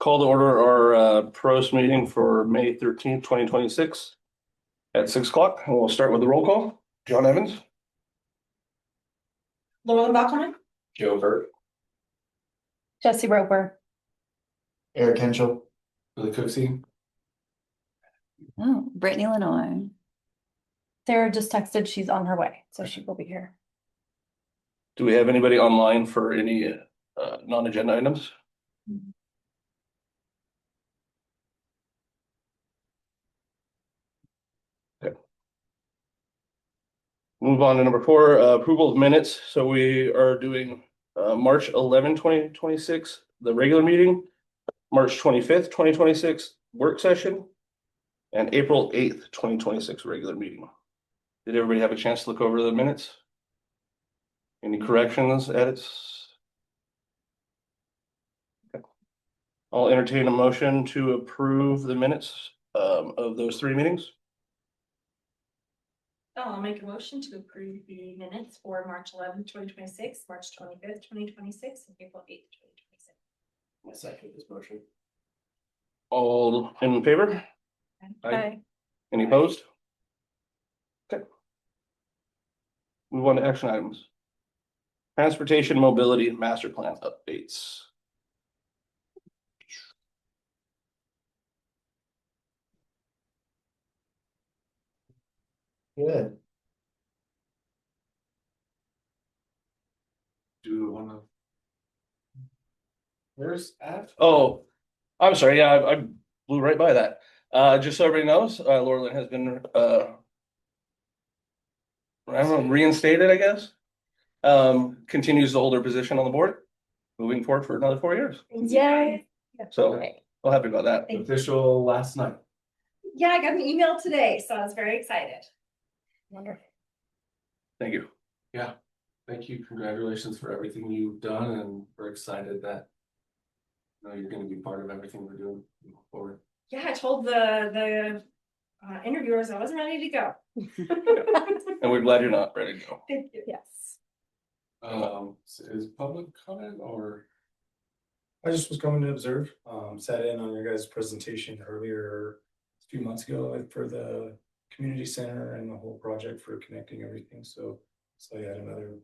Call to order our PROST meeting for May 13th, 2026 at 6 o'clock. And we'll start with the roll call. John Evans. Laura Bachman. Joe Burt. Jesse Roper. Eric Henschel. Billy Cooksey. Oh, Brittany Lenoir. Sarah just texted she's on her way, so she will be here. Do we have anybody online for any non-agenda items? Okay. Move on to number 4, approval of minutes. So we are doing March 11, 2026, the regular meeting, March 25th, 2026, work session, and April 8th, 2026, regular meeting. Did everybody have a chance to look over the minutes? Any corrections, edits? Okay. I'll entertain a motion to approve the minutes of those 3 meetings. I'll make a motion to approve the minutes for March 11th, 2026, March 25th, 2026, and April 8th, 2026. I second this motion. All in favor? Aye. Any opposed? Okay. Move on to action items. Transportation mobility master plan updates. Good. Do you wanna? Where's F? Oh, I'm sorry. Yeah, I blew right by that. Just so everybody knows, Laura Lynn has been I don't know, reinstated, I guess. Continues to hold her position on the board, moving forward for another 4 years. Yay. So well happy about that. Thank you. Official last night. Yeah, I got an email today, so I was very excited. Wonderful. Thank you. Yeah, thank you. Congratulations for everything you've done, and we're excited that you're going to be part of everything we're doing moving forward. Yeah, I told the interviewers I wasn't ready to go. And we're glad you're not ready to go. Thank you. Yes. Is public comment or? I just was coming to observe, sat in on your guys' presentation earlier a few months ago for the community center and the whole project for connecting everything. So you had another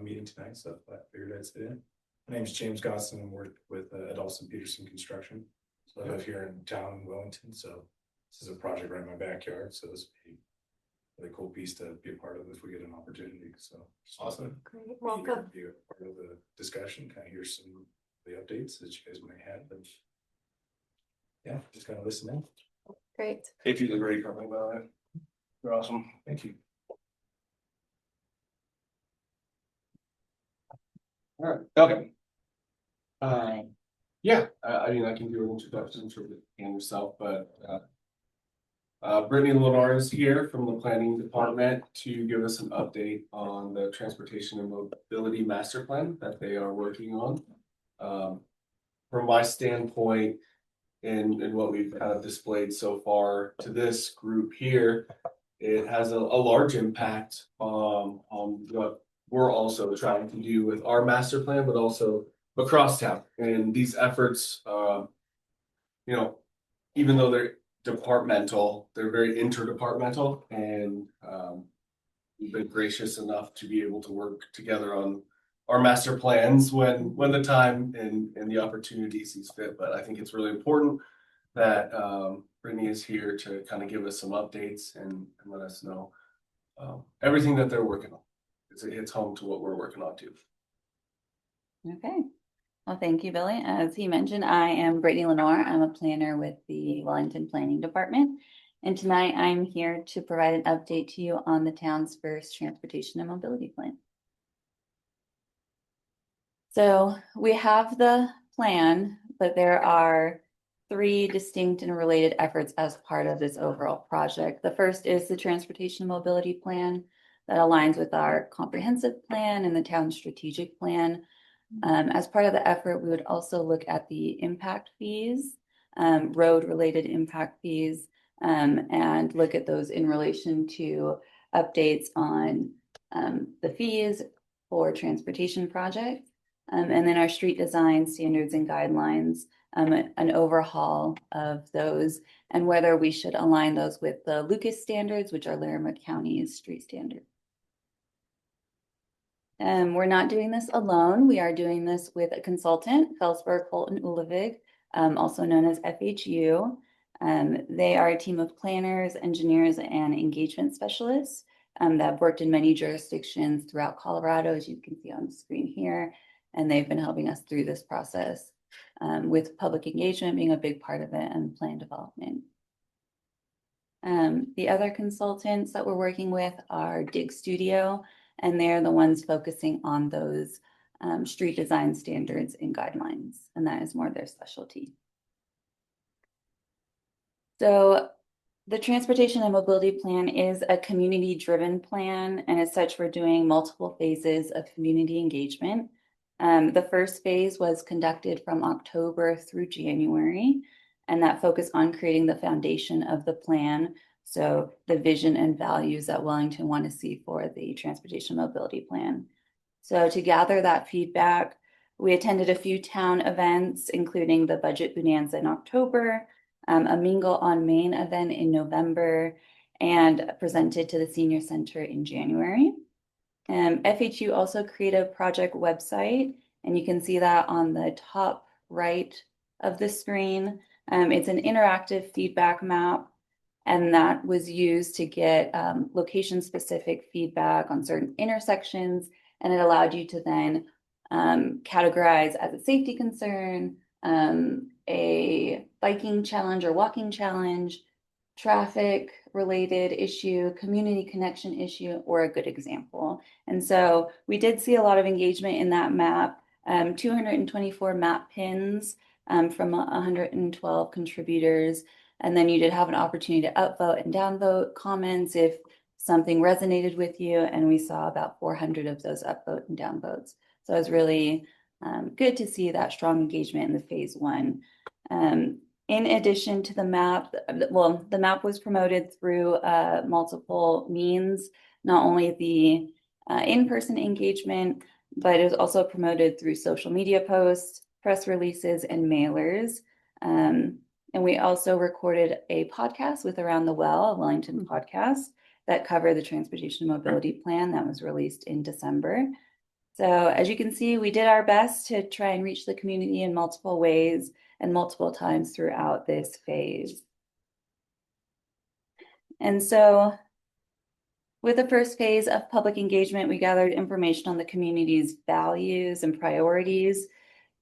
meeting tonight, so I figured I'd sit in. My name is James Gosson and work with Adolson Peterson Construction. So I live here in town in Wellington, so this is a project right in my backyard. So this would be a really cool piece to be a part of if we get an opportunity. So Awesome. Great. welcome. Be a part of the discussion, kind of hear some of the updates that you guys might have, and yeah, just kind of listen in. Great. If you look great, talking about it. You're awesome. Thank you. All right. Okay. Yeah, I mean, I can do an introduction for yourself, but Brittany Lenoir is here from the planning department to give us an update on the transportation and mobility master plan that they are working on. From my standpoint, and what we've kind of displayed so far to this group here, it has a large impact on what we're also trying to do with our master plan, but also across town. And these efforts, even though they're departmental, they're very interdepartmental, and we've been gracious enough to be able to work together on our master plans when the time and the opportunity sees fit. But I think it's really important that Brittany is here to kind of give us some updates and let us know everything that they're working on. It's home to what we're working on too. Okay. Well, thank you, Billy. As he mentioned, I am Brittany Lenoir. I'm a planner with the Wellington Planning Department. And tonight I'm here to provide an update to you on the town's first transportation and mobility plan. So we have the plan, but there are 3 distinct and related efforts as part of this overall project. The first is the transportation and mobility plan that aligns with our comprehensive plan and the town's strategic plan. As part of the effort, we would also look at the impact fees, road-related impact fees, and look at those in relation to updates on the fees for transportation projects. And then our street design standards and guidelines, an overhaul of those, and whether we should align those with the Lucas standards, which are Larimer County's street standard. We're not doing this alone. We are doing this with a consultant, Felsberg, Holt, and Ulevig, also known as FHU. They are a team of planners, engineers, and engagement specialists that have worked in many jurisdictions throughout Colorado, as you can see on the screen here. And they've been helping us through this process, with public engagement being a big part of it and plan development. The other consultants that we're working with are Dig Studio, and they're the ones focusing on those street design standards and guidelines, and that is more their specialty. So the transportation and mobility plan is a community-driven plan, and as such, we're doing multiple phases of community engagement. The first phase was conducted from October through January, and that focused on creating the foundation of the plan. So the vision and values that Wellington want to see for the transportation mobility plan. So to gather that feedback, we attended a few town events, including the Budget Bonanza in October, a Mingle on Main event in November, and presented to the Senior Center in January. FHU also created a project website, and you can see that on the top right of the screen. It's an interactive feedback map, and that was used to get location-specific feedback on certain intersections, and it allowed you to then categorize as a safety concern, a biking challenge or walking challenge, traffic-related issue, community connection issue, or a good example. And so we did see a lot of engagement in that map, 224 map pins from 112 contributors. And then you did have an opportunity to upvote and downvote comments if something resonated with you. And we saw about 400 of those upvote and downvotes. So it was really good to see that strong engagement in the phase one. In addition to the map, well, the map was promoted through multiple means, not only the in-person engagement, but it was also promoted through social media posts, press releases, and mailers. And we also recorded a podcast with Around the Well, a Wellington podcast that covered the transportation mobility plan that was released in December. So as you can see, we did our best to try and reach the community in multiple ways and multiple times throughout this phase. And so with the first phase of public engagement, we gathered information on the community's values and priorities.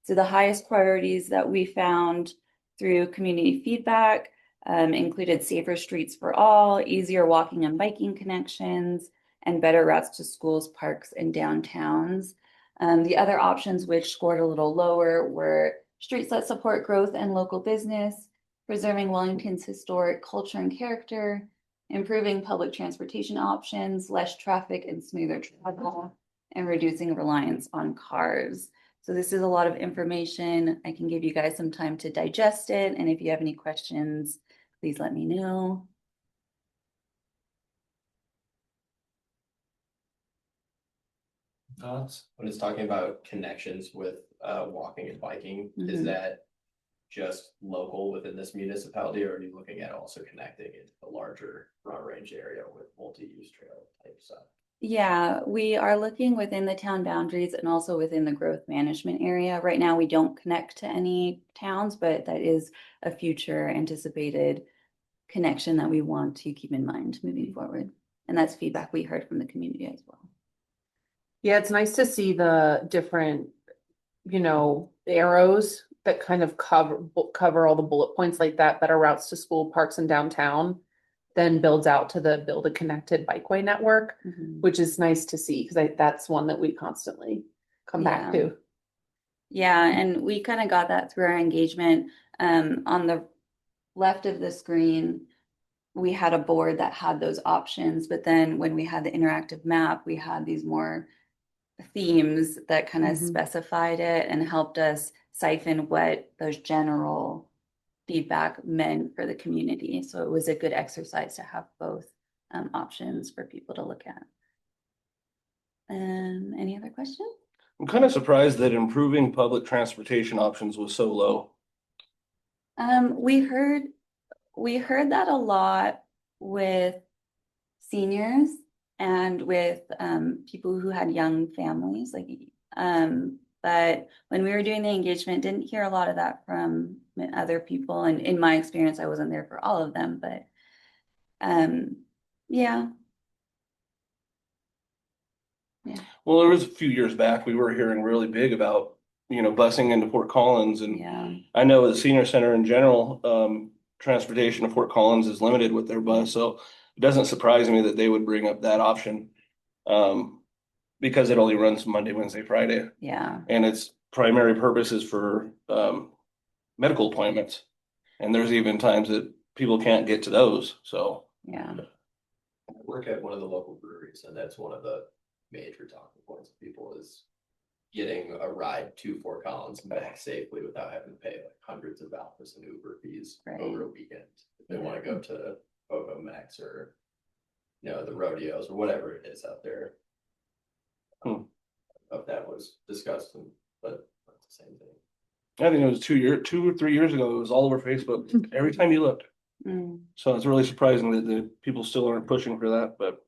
So the highest priorities that we found through community feedback included safer streets for all, easier walking and biking connections, and better routes to schools, parks, and downtowns. The other options which scored a little lower were streets that support growth and local business, preserving Wellington's historic culture and character, improving public transportation options, less traffic and smoother travel, and reducing reliance on cars. So this is a lot of information. I can give you guys some time to digest it. And if you have any questions, please let me know. Thoughts? When it's talking about connections with walking and biking, is that just local within this municipality, or are you looking at also connecting into the larger Front Range area with multi-use trail type stuff? Yeah, we are looking within the town boundaries and also within the growth management area. Right now, we don't connect to any towns, but that is a future anticipated connection that we want to keep in mind moving forward. And that's feedback we heard from the community as well. Yeah, it's nice to see the different, arrows that kind of cover all the bullet points like that, better routes to school, parks, and downtown, then builds out to the build a connected bikeway network, which is nice to see because that's one that we constantly come back to. Yeah, and we kind of got that through our engagement. On the left of the screen, we had a board that had those options, but then when we had the interactive map, we had these more themes that kind of specified it and helped us siphon what those general feedback meant for the community. So it was a good exercise to have both options for people to look at. Any other questions? I'm kind of surprised that improving public transportation options was so low. We heard that a lot with seniors and with people who had young families, like but when we were doing the engagement, didn't hear a lot of that from other people. And in my experience, I wasn't there for all of them, but yeah. Well, there was a few years back, we were hearing really big about, busing into Fort Collins, and Yeah. I know the senior center in general, transportation to Fort Collins is limited with their bus, so it doesn't surprise me that they would bring up that option. Because it only runs Monday, Wednesday, Friday, Yeah. and its primary purpose is for, medical appointments. And there's even times that people can't get to those, so. Yeah. I work at one of the local breweries, and that's one of the major talking points of people is getting a ride to Fort Collins and back safely without having to pay like hundreds of dollars in Uber fees Right. over a weekend. If they want to go to Pogo Max or, the rodeos or whatever it is out there. Of that was discussed, but it's the same thing. I think it was 2 or 3 years ago, it was all over Facebook, every time you looked. Mm. So it's really surprising that the people still aren't pushing for that, but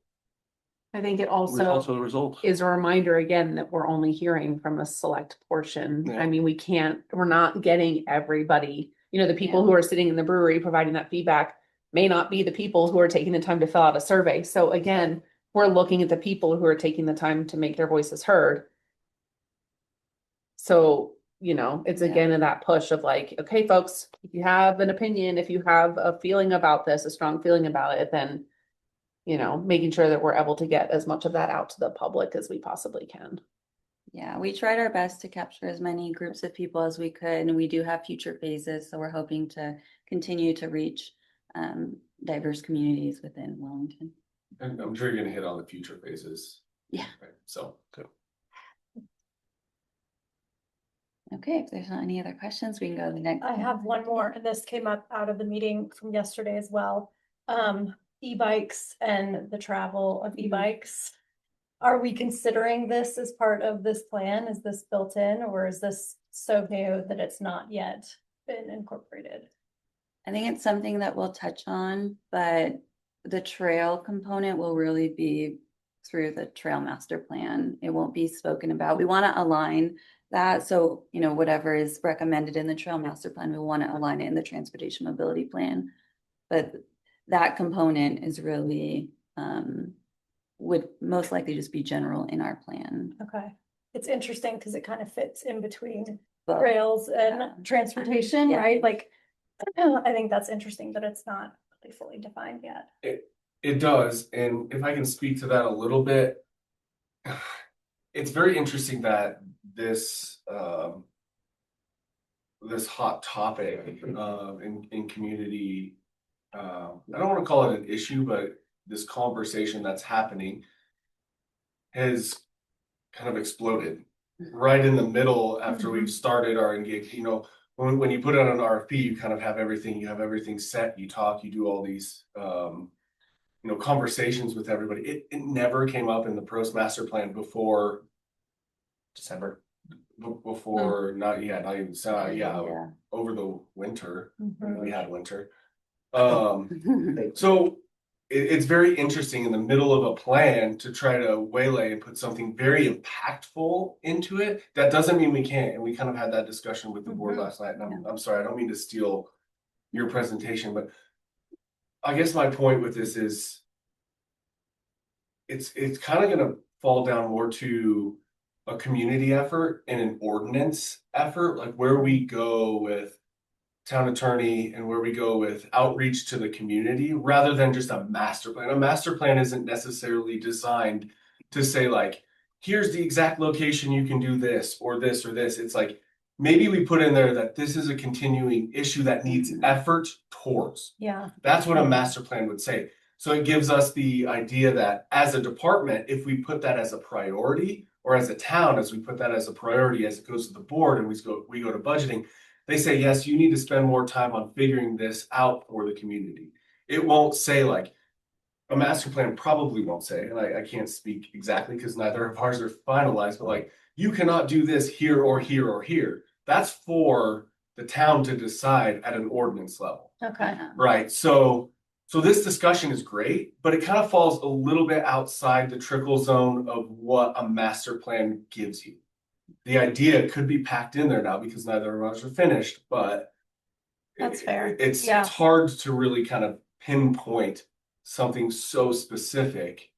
I think it results also are the results. is a reminder again that we're only hearing from a select portion. Yeah. I mean, we're not getting everybody, the people who are sitting in the brewery providing that feedback may not be the people who are taking the time to fill out a survey. So again, we're looking at the people who are taking the time to make their voices heard. So, it's again in that push of like, okay, folks, if you have an opinion, if you have a feeling about this, a strong feeling about it, then, making sure that we're able to get as much of that out to the public as we possibly can. Yeah, we tried our best to capture as many groups of people as we could, and we do have future phases, so we're hoping to continue to reach diverse communities within Wellington. And I'm sure you're gonna hit on the future phases. Yeah. Right, so. Okay, if there's not any other questions, we can go to the next. I have one more, and this came up out of the meeting from yesterday as well. E-bikes and the travel of e-bikes. Are we considering this as part of this plan? Is this built in, or is this so new that it's not yet been incorporated? I think it's something that we'll touch on, but the trail component will really be through the trail master plan. It won't be spoken about. We want to align that. So, whatever is recommended in the trail master plan, we want to align it in the transportation mobility plan. But that component is really, would most likely just be general in our plan. Okay, it's interesting because it kind of fits in between But trails and transportation, Yeah. right? Like, I think that's interesting that it's not really fully defined yet. It does, and if I can speak to that a little bit, it's very interesting that this hot topic in community, I don't want to call it an issue, but this conversation that's happening has kind of exploded right in the middle after we've started our engagement. When you put out an RFP, you kind of have everything set, you talk, you do all these conversations with everybody. It never came up in the PROST master plan before December, before not even over the winter. We had winter. So it's very interesting in the middle of a plan to try to waylay and put something very impactful into it. That doesn't mean we can't. And we kind of had that discussion with the board last night. And I'm sorry, I don't mean to steal your presentation, but I guess my point with this is it's kind of going to fall down more to a community effort and an ordinance effort, like where we go with town attorney and where we go with outreach to the community rather than just a master plan. A master plan isn't necessarily designed to say like, here's the exact location you can do this or this or this. It's like, maybe we put in there that this is a continuing issue that needs effort towards. Yeah. That's what a master plan would say. So it gives us the idea that as a department, if we put that as a priority, or as a town, as we put that as a priority, as it goes to the board and we go to budgeting, they say, yes, you need to spend more time on figuring this out for the community. It won't say like, a master plan probably won't say, and I can't speak exactly because neither of ours are finalized, but like, you cannot do this here or here or here. That's for the town to decide at an ordinance level. Okay, Right, so this discussion is great, but it kind of falls a little bit outside the trickle zone of what a master plan gives you. The idea could be packed in there now because neither of us are finished, but That's fair. It's Yeah. hard to really kind of pinpoint something so specific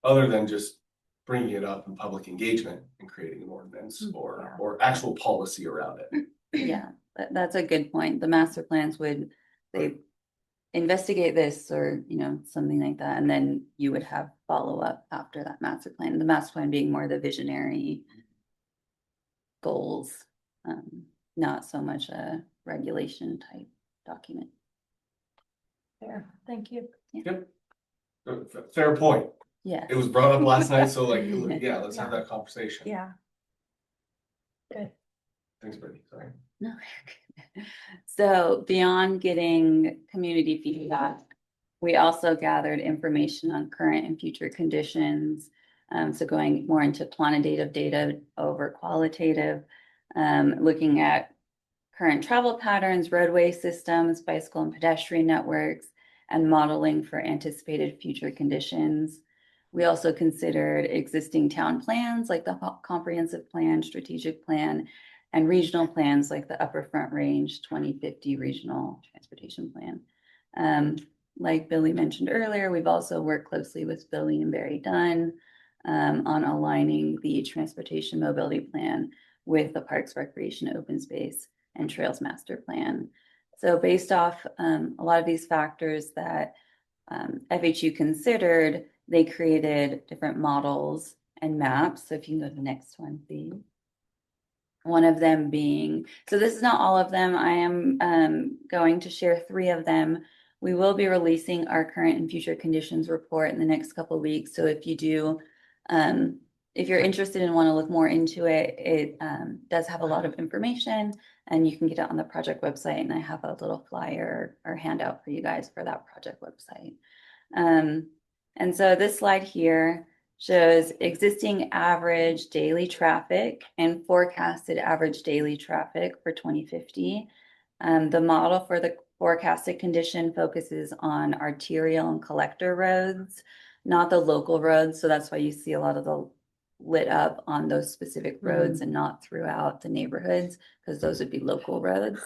other than just bringing it up in public engagement and creating an ordinance or actual policy around it. Yeah, that's a good point. The master plans they investigate this or, something like that, and then you would have follow-up after that master plan. The master plan being more the visionary goals, not so much a regulation type document. fair. Thank you. Yep. Fair point. Yeah. It was brought up last night, so yeah, let's have that conversation. Yeah. Good. Thanks, Brittany. Sorry. No. So beyond getting community feedback, we also gathered information on current and future conditions. So going more into quantitative data over qualitative, looking at current travel patterns, roadway systems, bicycle and pedestrian networks, and modeling for anticipated future conditions. We also considered existing town plans like the comprehensive plan, strategic plan, and regional plans like the Upper Front Range 2050 regional transportation plan. Like Billy mentioned earlier, we've also worked closely with Billy and Barry Dunn on aligning the transportation mobility plan with the Parks, Recreation, Open Space, and Trails Master Plan. So based off a lot of these factors that FHU considered, they created different models and maps. So if you can go to the next one, please. One of them being, so this is not all of them. I am going to share 3 of them. We will be releasing our current and future conditions report in the next couple of weeks. So if you do, if you're interested and want to look more into it, it does have a lot of information and you can get it on the project website. And I have a little flyer or handout for you guys for that project website. And so this slide here shows existing average daily traffic and forecasted average daily traffic for 2050. The model for the forecasted condition focuses on arterial and collector roads, not the local roads. So that's why you see a lot of the lit up on those specific roads and not throughout the neighborhoods, because those would be local roads.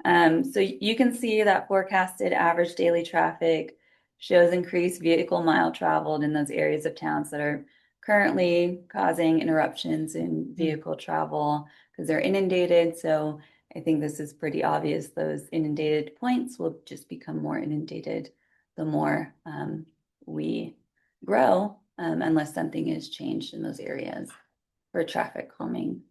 So you can see that forecasted average daily traffic shows increased vehicle mile traveled in those areas of towns that are currently causing interruptions in vehicle travel because they're inundated. So I think this is pretty obvious. Those inundated points will just become more inundated the more we grow, unless something is changed in those areas for traffic calming.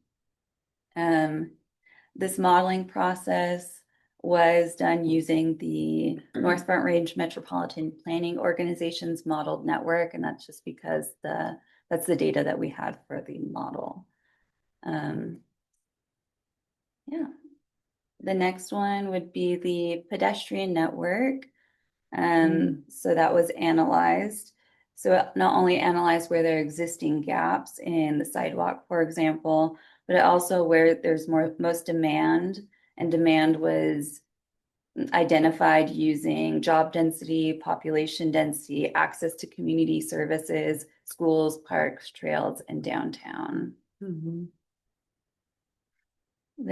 This modeling process was done using the North Front Range Metropolitan Planning Organization's modeled network, and that's just because that's the data that we had for the model. Yeah. The next one would be the pedestrian network. So that was analyzed. So it not only analyzed where there are existing gaps in the sidewalk, for example, but also where there's most demand, and demand was identified using job density, population density, access to community services, schools, parks, trails, and downtown. The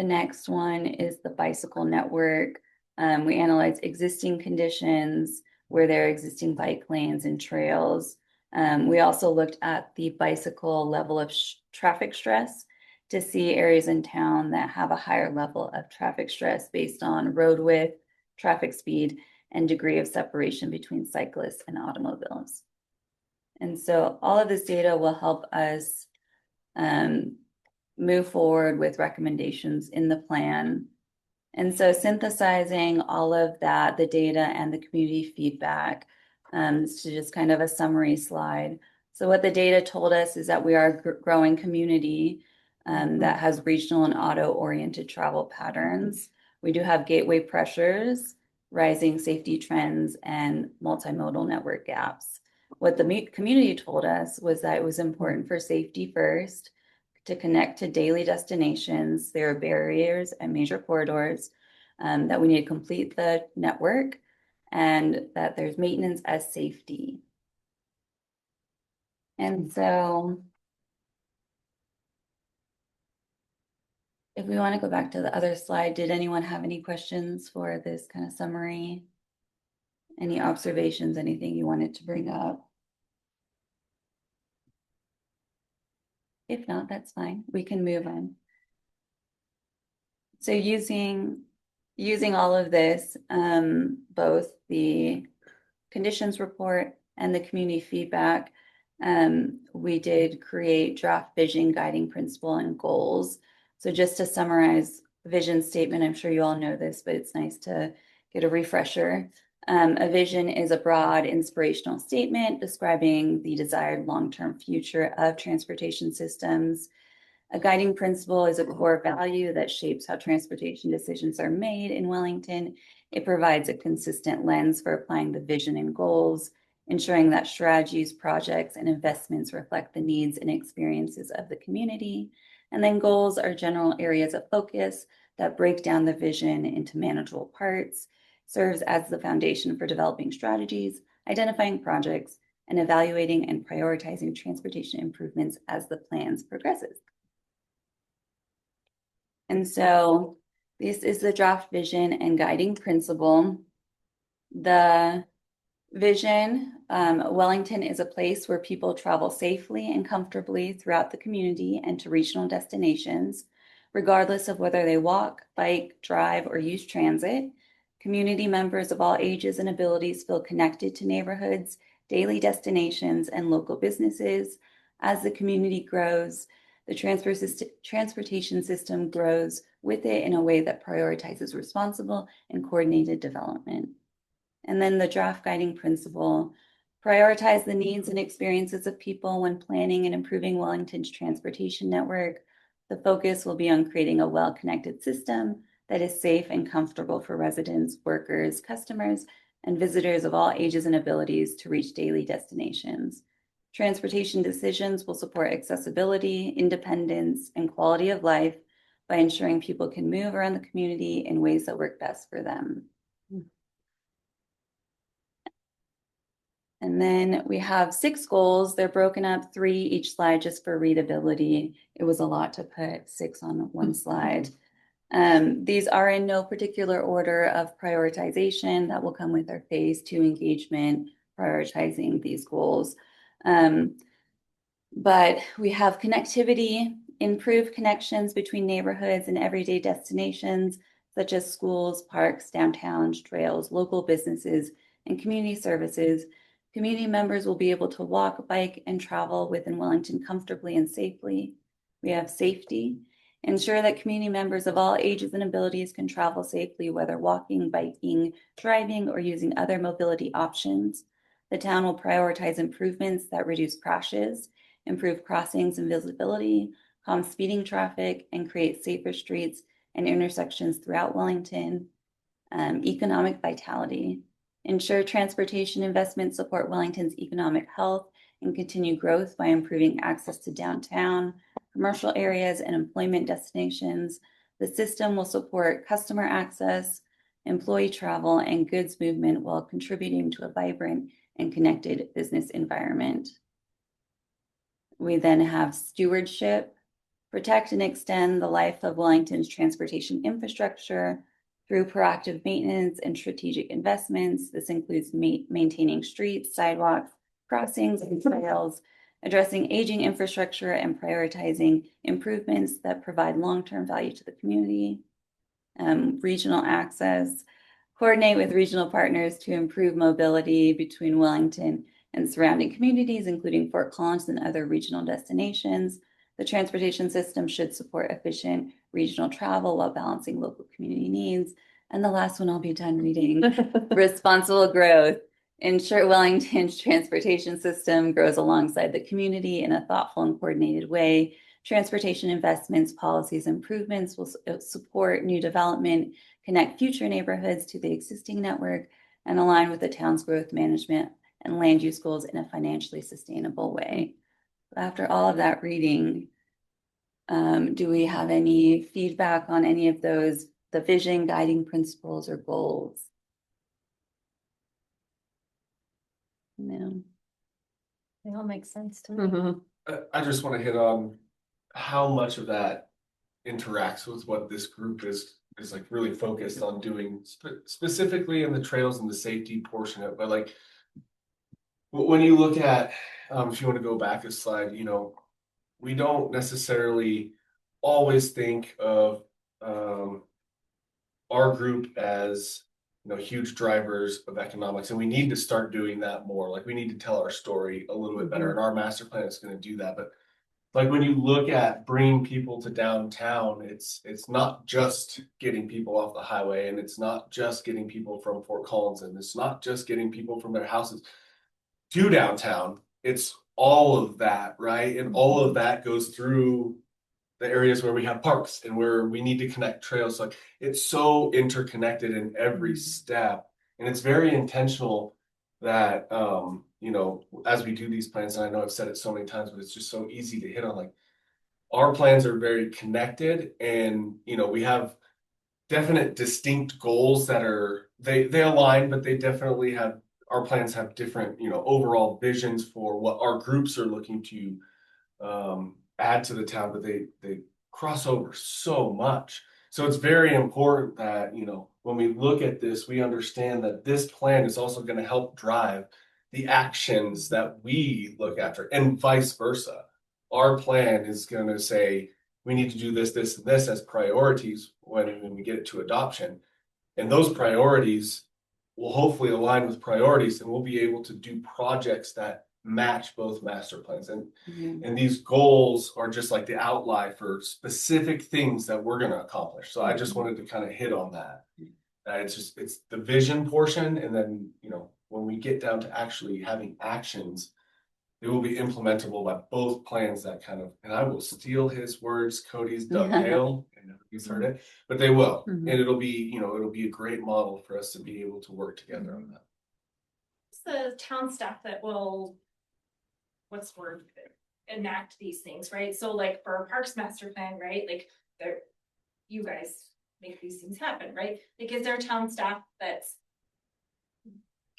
next one is the bicycle network. We analyzed existing conditions where there are existing bike lanes and trails. We also looked at the bicycle level of traffic stress to see areas in town that have a higher level of traffic stress based on road width, traffic speed, and degree of separation between cyclists and automobiles. And so all of this data will help us move forward with recommendations in the plan. And so synthesizing all of that, the data and the community feedback, to just kind of a summary slide. So what the data told us is that we are a growing community that has regional and auto-oriented travel patterns. We do have gateway pressures, rising safety trends, and multimodal network gaps. What the community told us was that it was important for safety first, to connect to daily destinations. There are barriers and major corridors that we need to complete the network, and that there's maintenance as safety. And so if we want to go back to the other slide, did anyone have any questions for this kind of summary? Any observations, anything you wanted to bring up? If not, that's fine. We can move on. So using all of this, both the conditions report and the community feedback, we did create draft vision, guiding principle, and goals. So just to summarize the vision statement, I'm sure you all know this, but it's nice to get a refresher. A vision is a broad inspirational statement describing the desired long-term future of transportation systems. A guiding principle is a core value that shapes how transportation decisions are made in Wellington. It provides a consistent lens for applying the vision and goals, ensuring that strategies, projects, and investments reflect the needs and experiences of the community. And then goals are general areas of focus that break down the vision into manageable parts, serves as the foundation for developing strategies, identifying projects, and evaluating and prioritizing transportation improvements as the plans progresses. And so this is the draft vision and guiding principle. The vision, Wellington is a place where people travel safely and comfortably throughout the community and to regional destinations, regardless of whether they walk, bike, drive, or use transit. Community members of all ages and abilities feel connected to neighborhoods, daily destinations, and local businesses. As the community grows, the transportation system grows with it in a way that prioritizes responsible and coordinated development. And then the draft guiding principle, prioritize the needs and experiences of people when planning and improving Wellington's transportation network. The focus will be on creating a well-connected system that is safe and comfortable for residents, workers, customers, and visitors of all ages and abilities to reach daily destinations. Transportation decisions will support accessibility, independence, and quality of life by ensuring people can move around the community in ways that work best for them. And then we have 6 goals. They're broken up 3 each slide just for readability. It was a lot to put 6 on one slide. These are in no particular order of prioritization. That will come with our phase 2 engagement, prioritizing these goals. But we have connectivity, improve connections between neighborhoods and everyday destinations, such as schools, parks, downtowns, trails, local businesses, and community services. Community members will be able to walk, bike, and travel within Wellington comfortably and safely. We have safety. Ensure that community members of all ages and abilities can travel safely, whether walking, biking, driving, or using other mobility options. The town will prioritize improvements that reduce crashes, improve crossings and visibility, calm speeding traffic, and create safer streets and intersections throughout Wellington. Economic vitality. Ensure transportation investments support Wellington's economic health and continue growth by improving access to downtown, commercial areas, and employment destinations. The system will support customer access, employee travel, and goods movement while contributing to a vibrant and connected business environment. We then have stewardship, protect and extend the life of Wellington's transportation infrastructure through proactive maintenance and strategic investments. This includes maintaining streets, sidewalks, crossings, and trails, addressing aging infrastructure, and prioritizing improvements that provide long-term value to the community. Regional access, coordinate with regional partners to improve mobility between Wellington and surrounding communities, including Fort Collins and other regional destinations. The transportation system should support efficient regional travel while balancing local community needs. And the last one I'll be done reading, responsible growth. Ensure Wellington's transportation system grows alongside the community in a thoughtful and coordinated way. Transportation investments, policies, improvements will support new development, connect future neighborhoods to the existing network, and align with the town's growth management and land use goals in a financially sustainable way. After all of that reading, Do we have any feedback on any of those, the vision, guiding principles, or goals? No. They all make sense to me. Mhm. I just want to hit on how much of that interacts with what this group is like really focused on doing specifically in the trails and the safety portion of it. But like when you look at, if you want to go back a slide, you know, we don't necessarily always think of our group as, you know, huge drivers of economics, and we need to start doing that more. Like we need to tell our story a little bit better, and our master plan is going to do that. But like when you look at bringing people to downtown, it's not just getting people off the highway, and it's not just getting people from Fort Collins, and it's not just getting people from their houses to downtown. It's all of that, right? And all of that goes through the areas where we have parks and where we need to connect trails. Like it's so interconnected in every step, and it's very intentional that you know, as we do these plans, and I know I've said it so many times, but it's just so easy to hit on. Like our plans are very connected, and you know, we have definite distinct goals that are they align, but they definitely have, our plans have different, you know, overall visions for what our groups are looking to add to the town, but they cross over so much. So it's very important that, you know, when we look at this, we understand that this plan is also going to help drive the actions that we look after, and vice versa. Our plan is going to say we need to do this, this, and this as priorities when we get it to adoption. And those priorities will hopefully align with priorities, and we'll be able to do projects that match both master plans. And these goals are just like the outline for specific things that we're going to accomplish. So I just wanted to kind of hit on that. It's the vision portion, and then, you know, when we get down to actually having actions, they will be implementable by both plans. That kind of, and I will steal his words, Cody's dovetail, and he's heard it, but they will. Mhm. And it'll be, you know, it'll be a great model for us to be able to work together on that. It's the town staff that will, what's the word, enact these things, right? So like for our parks master plan, right, like there, you guys make these things happen, right? Like is there town staff that's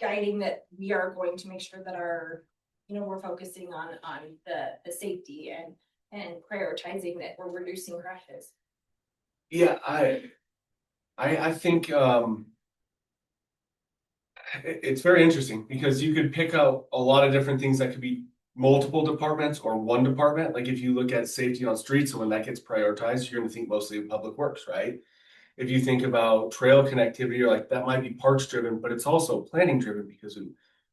guiding that we are going to make sure that our, you know, we're focusing on the safety and prioritizing that we're reducing crashes? Yeah, I think it's very interesting because you could pick out a lot of different things that could be multiple departments or one department. Like if you look at safety on streets, so when that gets prioritized, you're going to think mostly of public works, right? If you think about trail connectivity, you're like, that might be parks driven, but it's also planning driven because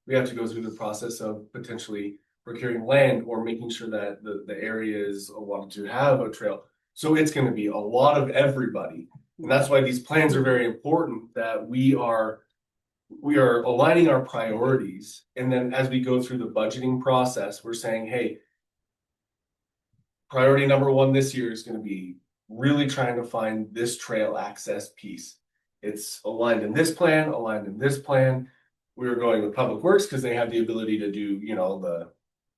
we have to go through the process of potentially procuring land or making sure that the areas wanted to have a trail. So it's going to be a lot of everybody. And that's why these plans are very important, that we are aligning our priorities. And then as we go through the budgeting process, we're saying, hey, priority number one this year is going to be really trying to find this trail access piece. It's aligned in this plan, aligned in this plan. We're going with Public Works because they have the ability to do, you know,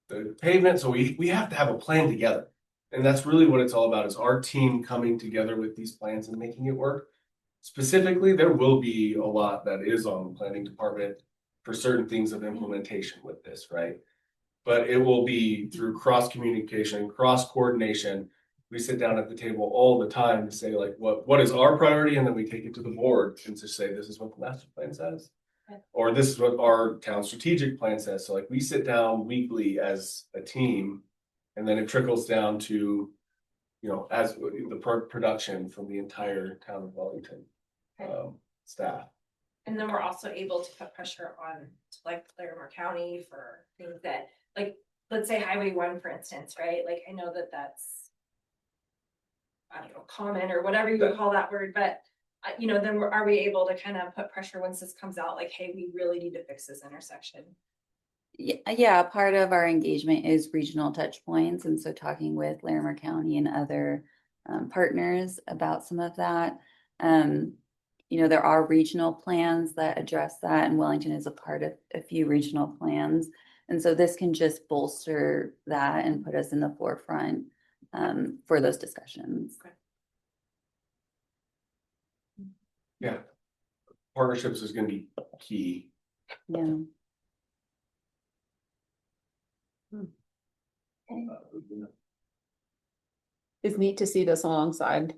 the pavement. So we have to have a plan together. And that's really what it's all about, is our team coming together with these plans and making it work. Specifically, there will be a lot that is on the planning department for certain things of implementation with this, right? But it will be through cross communication, cross coordination. We sit down at the table all the time to say, like, what is our priority? And then we take it to the board and to say, this is what the master plan says. Or this is what our town strategic plan says. So like we sit down weekly as a team, and then it trickles down to, you know, as the production from the entire town of Wellington staff. And then we're also able to put pressure on like Lenoir County for things that, like, let's say Highway 1, for instance, right? Like, I know that that's, I don't know, common or whatever you would call that word, but you know, then are we able to kind of put pressure once this comes out, like, hey, we really need to fix this intersection? Yeah, part of our engagement is regional touch points. And so talking with Larimer County and other partners about some of that. You know, there are regional plans that address that, and Wellington is a part of a few regional plans. And so this can just bolster that and put us in the forefront for those discussions. Yeah. Partnerships is gonna be key. Yeah. It's neat to see this alongside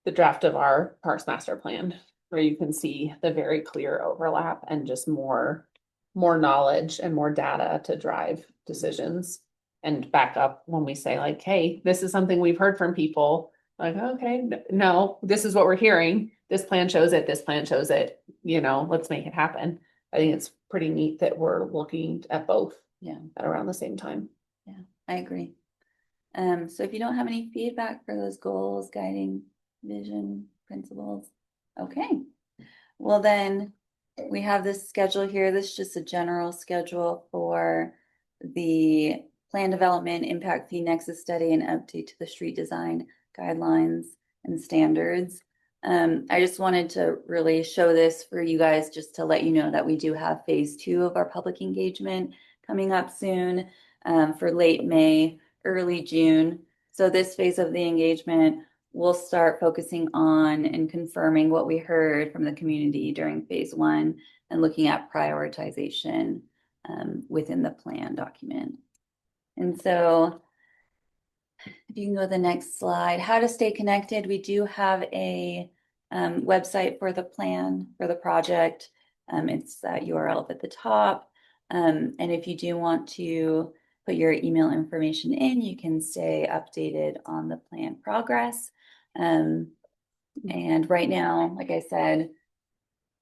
the draft of our Parks Master Plan, where you can see the very clear overlap and just more knowledge and more data to drive decisions and back up when we say like, hey, this is something we've heard from people. Like, okay, no, this is what we're hearing. This plan shows it, this plan shows it, let's make it happen. I think it's pretty neat that we're looking at both. Yeah. At around the same time. Yeah, I agree. So if you don't have any feedback for those goals, guiding vision, principles, okay. Well, then we have this schedule here. This is just a general schedule for the plan development, impact fee nexus study, and update to the street design guidelines and standards. I just wanted to really show this for you guys, just to let you know that we do have phase 2 of our public engagement coming up soon, for late May, early June. So this phase of the engagement will start focusing on and confirming what we heard from the community during phase 1 and looking at prioritization within the plan document. And so if you can go to the next slide, how to stay connected. We do have a website for the plan for the project. It's that URL up at the top. And if you do want to put your email information in, you can stay updated on the plan progress. And right now, like I said,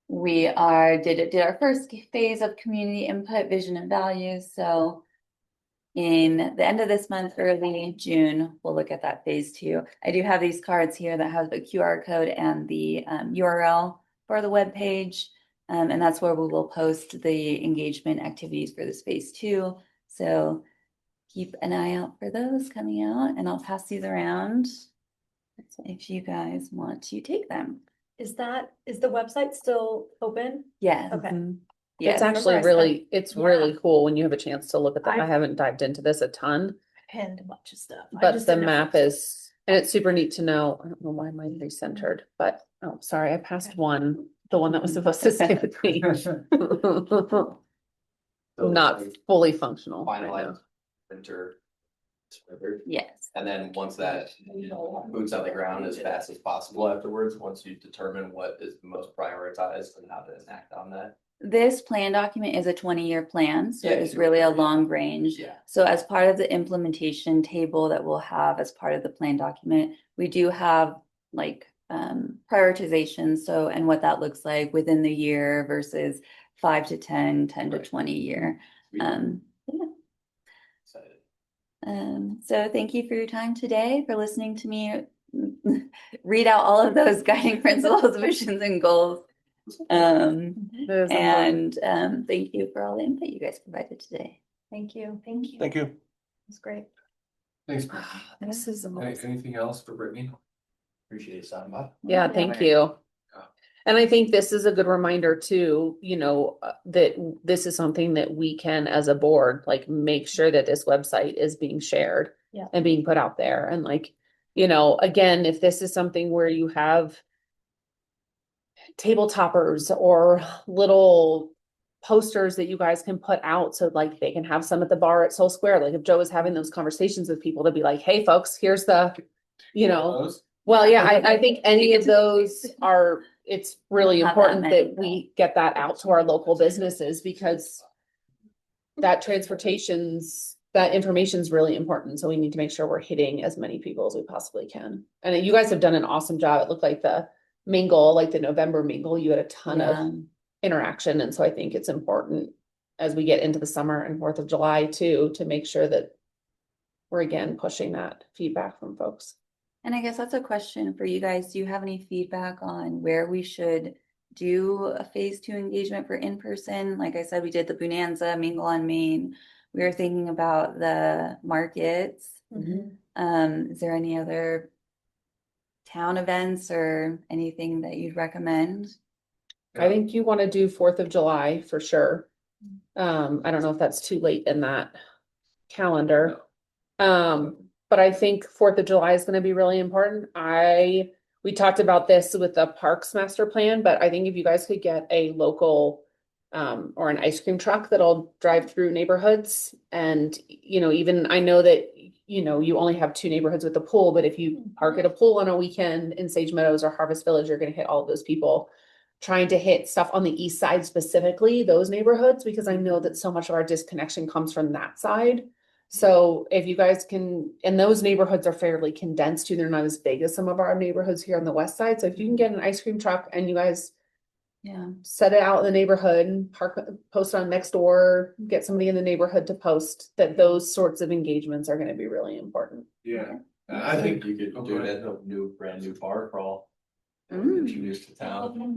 we did our first phase of community input, vision, and values. So in the end of this month, early June, we'll look at that phase 2. I do have these cards here that have the QR code and the URL for the web page. And that's where we will post the engagement activities for this phase 2. So keep an eye out for those coming out, and I'll pass these around if you guys want to take them. Is the website still open? Yes. Okay. Yes. It's actually Remember I really, it's really Yeah. cool when you have a chance to look at that. I- I haven't dived into this a ton, Pinned a bunch of stuff. I but just the didn't know if map it was- is, and it's super neat to know. I don't know why mine recentered, but, oh, sorry, I passed one, the one that was supposed to stay with me. Not fully functional right now. Finalized printer. Yes. And then once that boots on the ground as fast as possible afterwards, once you determine what is the most prioritized and how to enact on that. This plan document is a 20-year plan, so Yeah, it's really a long range. Yeah. So as part of the implementation table that we'll have as part of the plan document, we do have like prioritization. So, and what that looks like within the year versus 5 to 10, 10 to 20 year. Yeah. Excited. So thank you for your time today, for listening to me read out all of those guiding principles, visions, and goals. And thank you for all the input you guys provided today. Thank you. Thank you. Thank you. It's great. Thanks, Brittany. This is amazing. Anything else for Brittany? Appreciate you stopping by. Yeah, thank you. Yeah. And I think this is a good reminder too, that this is something that we can, as a board, like make sure that this website is being shared. Yeah. And being put out there. And like, again, if this is something where you have table toppers or little posters that you guys can put out, so like they can have some at the bar at Soul Square. Like if Joe is having those conversations with people, to be like, hey folks, here's the, Those? well, yeah, I think any of those it's really Have that important many. that we get that out to our local businesses, because that that information is really important. So we need to make sure we're hitting as many people as we possibly can. And you guys have done an awesome job. It looked like the mingle, like the November mingle, you had a ton of interaction. And so I think it's important as we get into the summer and 4th of July too, to make sure that we're again pushing that feedback from folks. And I guess that's a question for you guys. Do you have any feedback on where we should do a phase 2 engagement for in-person? Like I said, we did the Bonanza Mingle on Main. We were thinking about the markets. Is there any other town events or anything that you'd recommend? I think you want to do 4th of July for sure. I don't know if that's too late in that calendar. but I think 4th of July is gonna be really important. We talked about this with the Parks Master Plan, but I think if you guys could get a local or an ice cream truck that'll drive through neighborhoods and, even I know that, you only have 2 neighborhoods with a pool, but if you park at a pool on a weekend in Sage Meadows or Harvest Village, you're gonna hit all of those people. Trying to hit stuff on the east side specifically, those neighborhoods, because I know that so much of our disconnection comes from that side. So if you guys can, and those neighborhoods are fairly condensed too, they're not as big as some of our neighborhoods here on the west side. So if you can get an ice cream truck and you guys Yeah. set it out in the neighborhood, post on next door, get somebody in the neighborhood to post, that those sorts of engagements are gonna be really important. Yeah, I think you could oh, do go it ahead. at a brand new bar crawl. Mm. Introduced to town.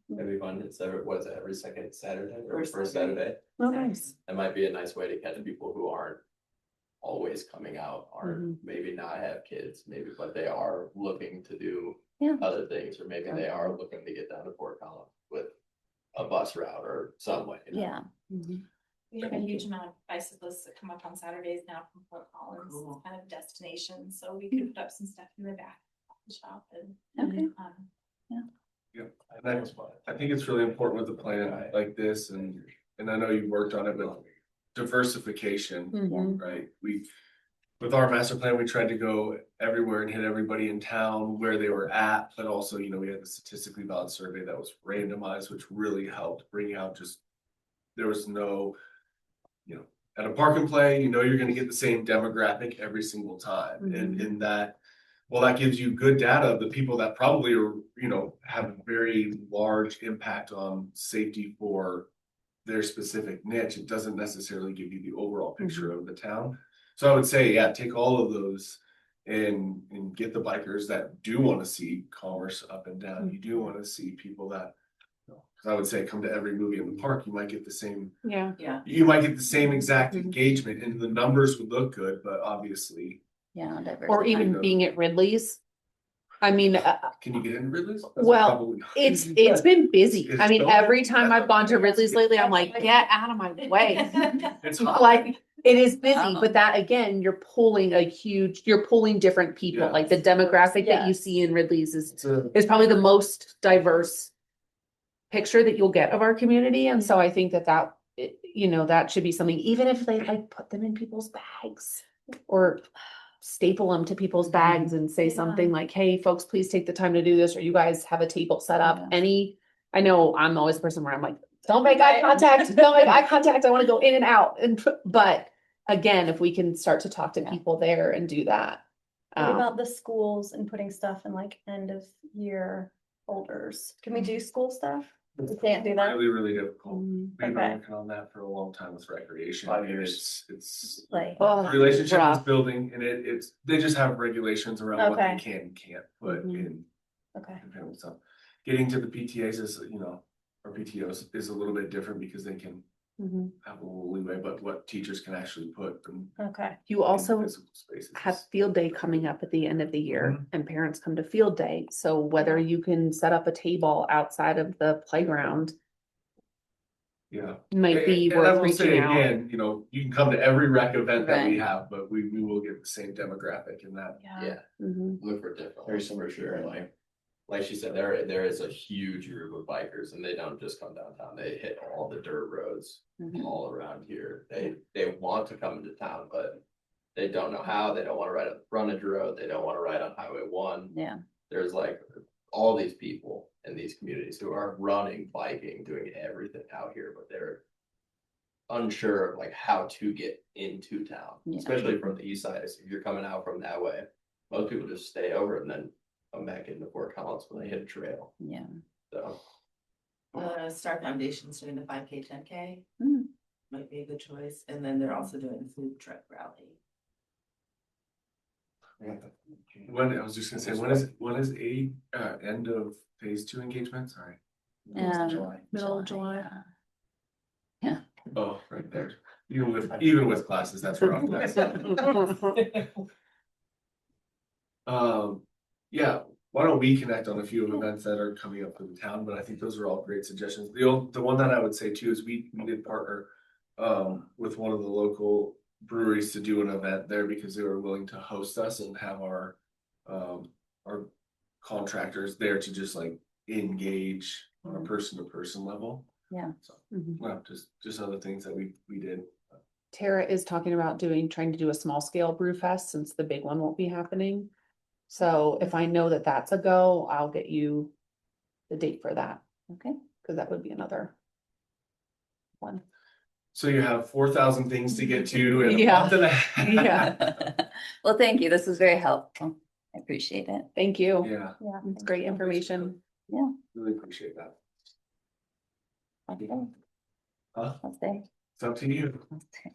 That'd be fun. It's every second Saturday or first Saturday. Oh, nice. That might be a nice way to catch people who aren't always coming out, aren't maybe not have kids, maybe, but they are looking to do Yeah. other things, or maybe they are looking to get down to Fort Collins with a bus route or some way. Yeah. We have a huge amount of bicyclists that come up on Saturdays now from Fort Collins, it's kind of a destination, so we could put up some stuff in the back of the shop and. Okay. Yeah, and I think it's really important with a plan like this, and I know you worked on it, but diversification, Mhm. right? With our master plan, we tried to go everywhere and hit everybody in town where they were at, but also, we had the statistically valid survey that was randomized, which really helped bring out there was no, at a park and play, you're gonna get the same demographic every single time, and in that. Well, that gives you good data of the people that probably are, have a very large impact on safety for their specific niche. It doesn't necessarily give you the overall picture of the town. So I would say, yeah, take all of those and get the bikers that do want to see commerce up and down. You do want to see people that, because I would say come to every movie in the park, you might get the same, Yeah. you might get the same exact engagement, and the numbers would look good, but obviously. Yeah. Or even being at Ridley's. I mean, Can you get in Ridley's? Well, Probably not. it's been busy. I mean, It's- every time I've gone to Ridley's lately, I'm like, get out of my way. It's hot. Like, it is busy, Oh. but that again, you're pulling different people, Yeah. like the demographic that you Yes. see in Ridley's is It's probably the most diverse picture that you'll get of our community. And so I think that should be something, even if they like put them in people's bags or staple them to people's bags and say something like, hey, folks, please take the time to do this, or you guys have a table set up. Yeah. I know I'm always the person where I'm like, don't make eye contact, I want to go in and out. But again, if we can start to talk to people there and do that. What about the schools and putting stuff in like end of year folders? Can we do school stuff? We can't do that. really, really difficult. We've been Okay. working on that for a long time with recreation. 5 and years. It's Like, Oh, relationship rough. is building, and they just have regulations around what they Okay. can and can't put in. okay. depending on stuff. Getting to the PTAs is, or PTOs is a little bit different because they can Mhm. have a little leeway, but what teachers can actually put in Okay. You also physical spaces. have field day coming up at the end of the year Mhm. and parents come to field day. So whether you can set up a table outside of the playground Yeah. might be And I worth will say reaching out. again, you can come to every rec event that we Right. have, but we will get the same demographic in that. Yeah, Mhm. look for different, for sure, like she said, there is a huge group of bikers, and they don't just come downtown, they hit all the dirt roads Mhm. all around here. They want to come into town, but they don't know how, they don't wanna ride on the frontage road, they don't wanna ride on Highway 1. Yeah. There's like all these people in these communities who are running, biking, doing everything out here, but they're unsure of like how to get into town, Yeah. especially from the east side. If you're coming out from that way, most people just stay over and then come back into Fort Collins when they hit a trail. Yeah. So Star Foundation's doing the 5K, 10K. Mm. Might be a good choice. And then they're also doing the food truck rally. I was just gonna say, when is end of phase 2 engagement? Sorry. Middle of July. Yeah. Oh, right there. Even with classes, that's rough. Yeah, why don't we connect on a few events that are coming up for the town, but I think those are all great suggestions. The one that I would say too is we did partner with one of the local breweries to do an event there because they were willing to host us and have our contractors there to just like engage on a person to person level. Yeah. So, Mhm. well, just other things that we did. Tara is talking about trying to do a small scale brew fest since the big one won't be happening. So if I know that that's a go, I'll get you the date for that, Okay. because that would be another one. So you have 4,000 things to get to in a Yeah. month and a half. Yeah. Well, thank you. This was very helpful. I appreciate it. Thank you. Yeah, Yeah. It's great information. really appreciate that. Okay. Huh? I'll stay. It's up to you. I'll stay.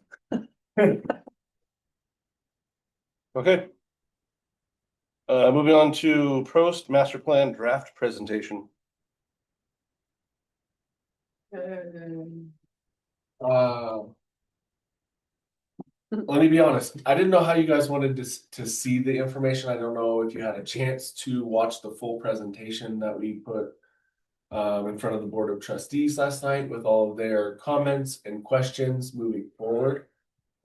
Okay. Moving on to PROST master plan draft presentation. Let me be honest, I didn't know how you guys wanted to see the information. I don't know if you had a chance to watch the full presentation that we put in front of the Board of Trustees last night with all of their comments and questions moving forward.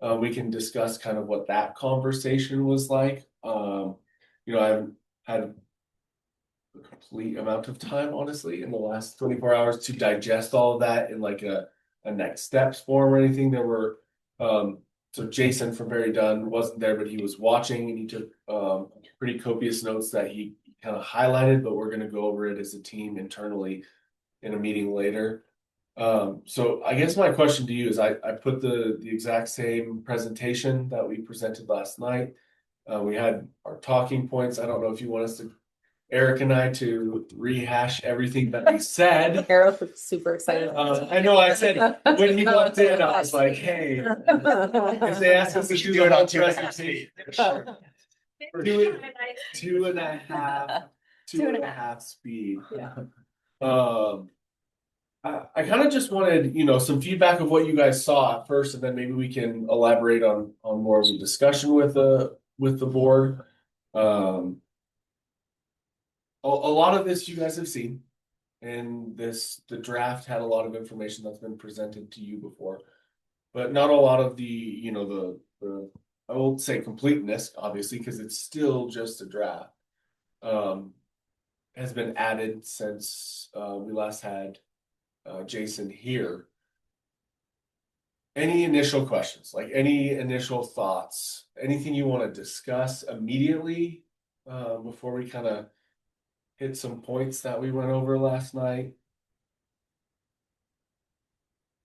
We can discuss kind of what that conversation was like. I've had a complete amount of time, honestly, in the last 24 hours to digest all of that in like a next steps form or anything. There were so Jason from Very Done wasn't there, but he was watching and he took pretty copious notes that he kind of highlighted, but we're going to go over it as a team internally in a meeting later. So I guess my question to you is I put the exact same presentation that we presented last night. We had our talking points. I don't know if you want us to, Eric and I, to rehash everything that we said. Eric was super excited. I know I said when he walked in, I was like, hey, if they ask us to do the whole presentation. Two and a half speed. Yeah. I kind of just wanted, some feedback of what you guys saw at first, and then maybe we can elaborate on more of the discussion with the board. A lot of this you guys have seen, and the draft had a lot of information that's been presented to you before, but not a lot of the I won't say completeness, obviously, because it's still just a draft. Has been added since we last had Jason here. Any initial questions, like any initial thoughts, anything you want to discuss immediately before we kind of hit some points that we went over last night?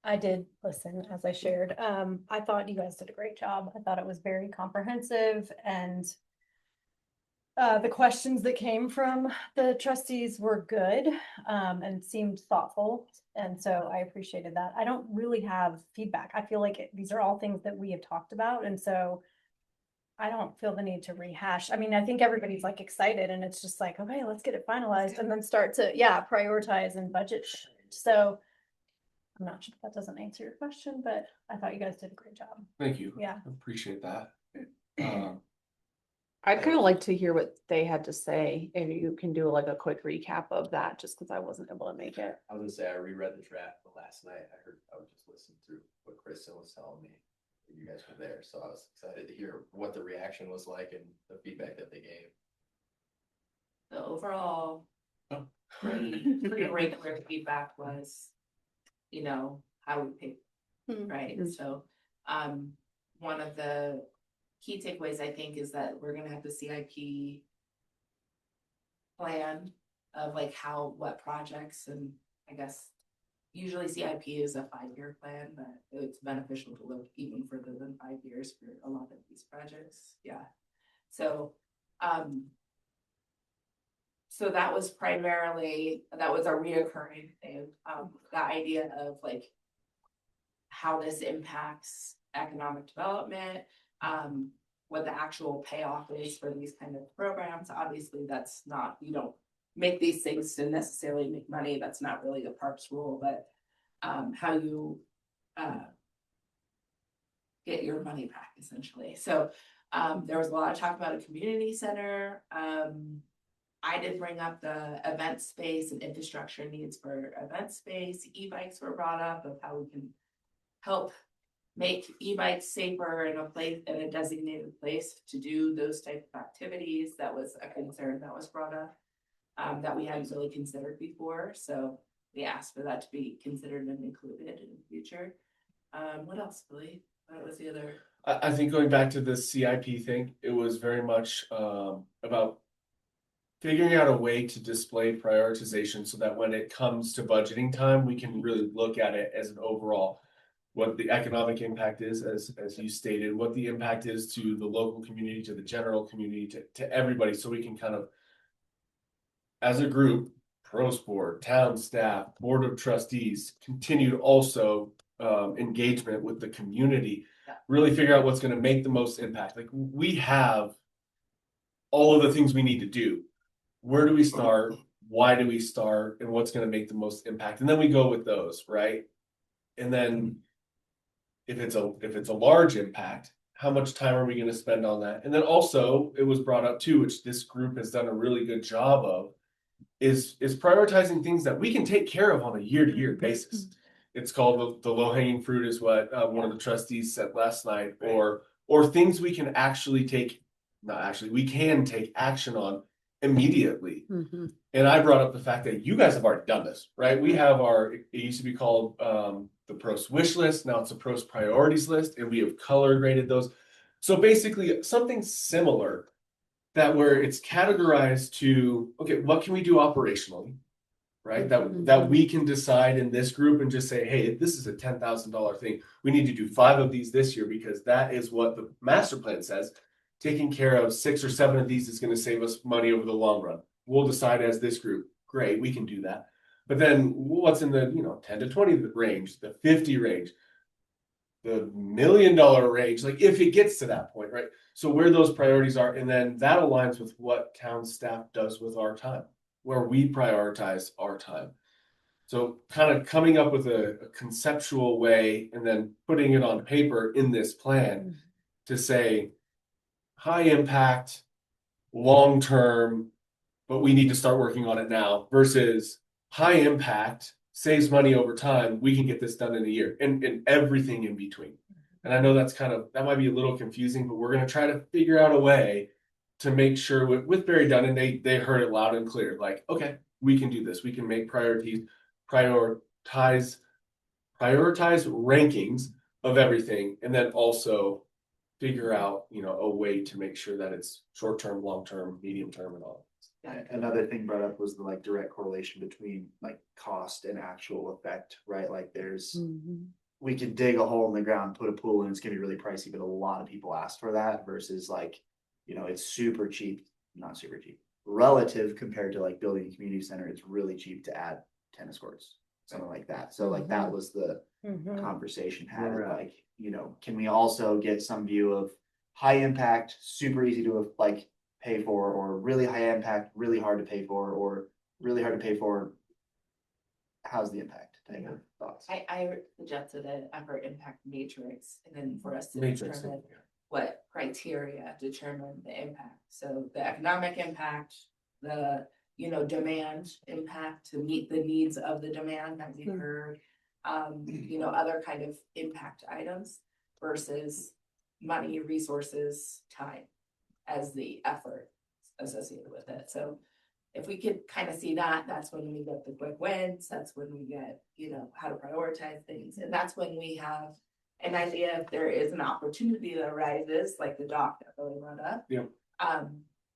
I did listen, as I shared. I thought you guys did a great job. I thought it was very comprehensive, and the questions that came from the trustees were good, and seemed thoughtful. And so I appreciated that. I don't really have feedback. I feel like these are all things that we have talked about. And so I don't feel the need to rehash. I mean, I think everybody's like excited, and it's just like, okay, let's get it finalized and then start to, prioritize and budget. So I'm not sure if that doesn't answer your question, but I thought you guys did a great job. Thank you. Yeah. Appreciate that. I'd kind of like to hear what they had to say, and you can do like a quick recap of that, just because I wasn't able to make it. I was gonna say, I reread the draft last night. I was just listening through what Kristen was telling me. You guys were there, so I was excited to hear what the reaction was like and the feedback that they gave. The overall Oh. pretty regular feedback was, how we pick, right? Mhm. So, one of the key takeaways, I think, is that we're gonna have the CIP plan of like what projects, and I guess usually CIP is a 5-year plan, but it's beneficial to look even further than 5 years for a lot of these projects. Yeah. So, so that was our reoccurring thing. The idea of like how this impacts economic development, what the actual payoff is for these kind of programs. Obviously, that's not, you don't make these things to necessarily make money. That's not really the parks rule, but how you get your money back, essentially. So there was a lot of talk about a community center. I did bring up the event space and infrastructure needs for event space. E-bikes were brought up of how we can help make e-bikes safer in a place, in a designated place to do those type of activities. That was a concern that was brought up. That we hadn't really considered before, so we asked for that to be considered and included in the future. What else, Billy? What was the other? I think going back to the CIP thing, it was very much about figuring out a way to display prioritization so that when it comes to budgeting time, we can really look at it as an overall, what the economic impact is, as you stated, what the impact is to the local community, to the general community, to everybody, so we can kind of, as a group, PROST board, town staff, board of trustees, continued also engagement with the community, really figure out what's going to make the most impact. Like, we have all of the things we need to do. Where do we start? Why do we start? And what's going to make the most impact? And then we go with those, right? And then if it's a large impact, how much time are we going to spend on that? And then also, it was brought up too, which this group has done a really good job of, is prioritizing things that we can take care of on a year-to-year basis. It's called the low-hanging fruit, is what one of the trustees said last night, or things we can actually we can take action on immediately. And I brought up the fact that you guys have already done this, right? We have it used to be called the PROST wish list. Now it's a PROST priorities list, and we have color graded those. So basically something similar, that where it's categorized to, okay, what can we do operationally, right? That we can decide in this group and just say, hey, this is a $10,000 thing. We need to do 5 of these this year because that is what the master plan says. Taking care of 6 or 7 of these is going to save us money over the long run. We'll decide as this group. Great, we can do that. But then what's in the 10 to 20 range, the 50 range, the $1 million range, like if it gets to that point, right? So where those priorities are, and then that aligns with what town staff does with our time, where we prioritize our time. So kind of coming up with a conceptual way and then putting it on paper in this plan to say high impact, long term, but we need to start working on it now, versus high impact, saves money over time, we can get this done in a year, and everything in between. And I know that might be a little confusing, but we're going to try to figure out a way to make sure with Barry Dunn, they heard it loud and clear, like, okay, we can do this. We can make priorities, prioritize rankings of everything, and then also figure out, a way to make sure that it's short-term, long-term, medium-term, and all. Another thing brought up was the direct correlation between cost and actual effect, right? Like we could dig a hole in the ground, put a pool in, it's gonna be really pricey, but a lot of people ask for that versus it's super cheap, not super cheap. Relative compared to building a community center, it's really cheap to add tennis courts, something like that. So that was the conversation had, can we also get some view of high impact, super easy to pay for, or really high impact, really hard to pay for, or really hard to pay for, how's the impact? Thoughts? I suggested an effort impact matrix, and then for us to determine what criteria determine the impact. So the economic impact, the demand impact to meet the needs of the demand that we heard, other kind of impact items versus money, resources, time as the effort associated with it. So if we could kind of see that, that's when we get the quick wins. That's when we get, how to prioritize things. And that's when we have an idea if there is an opportunity that arises, like the doc that Billy brought up. Yeah.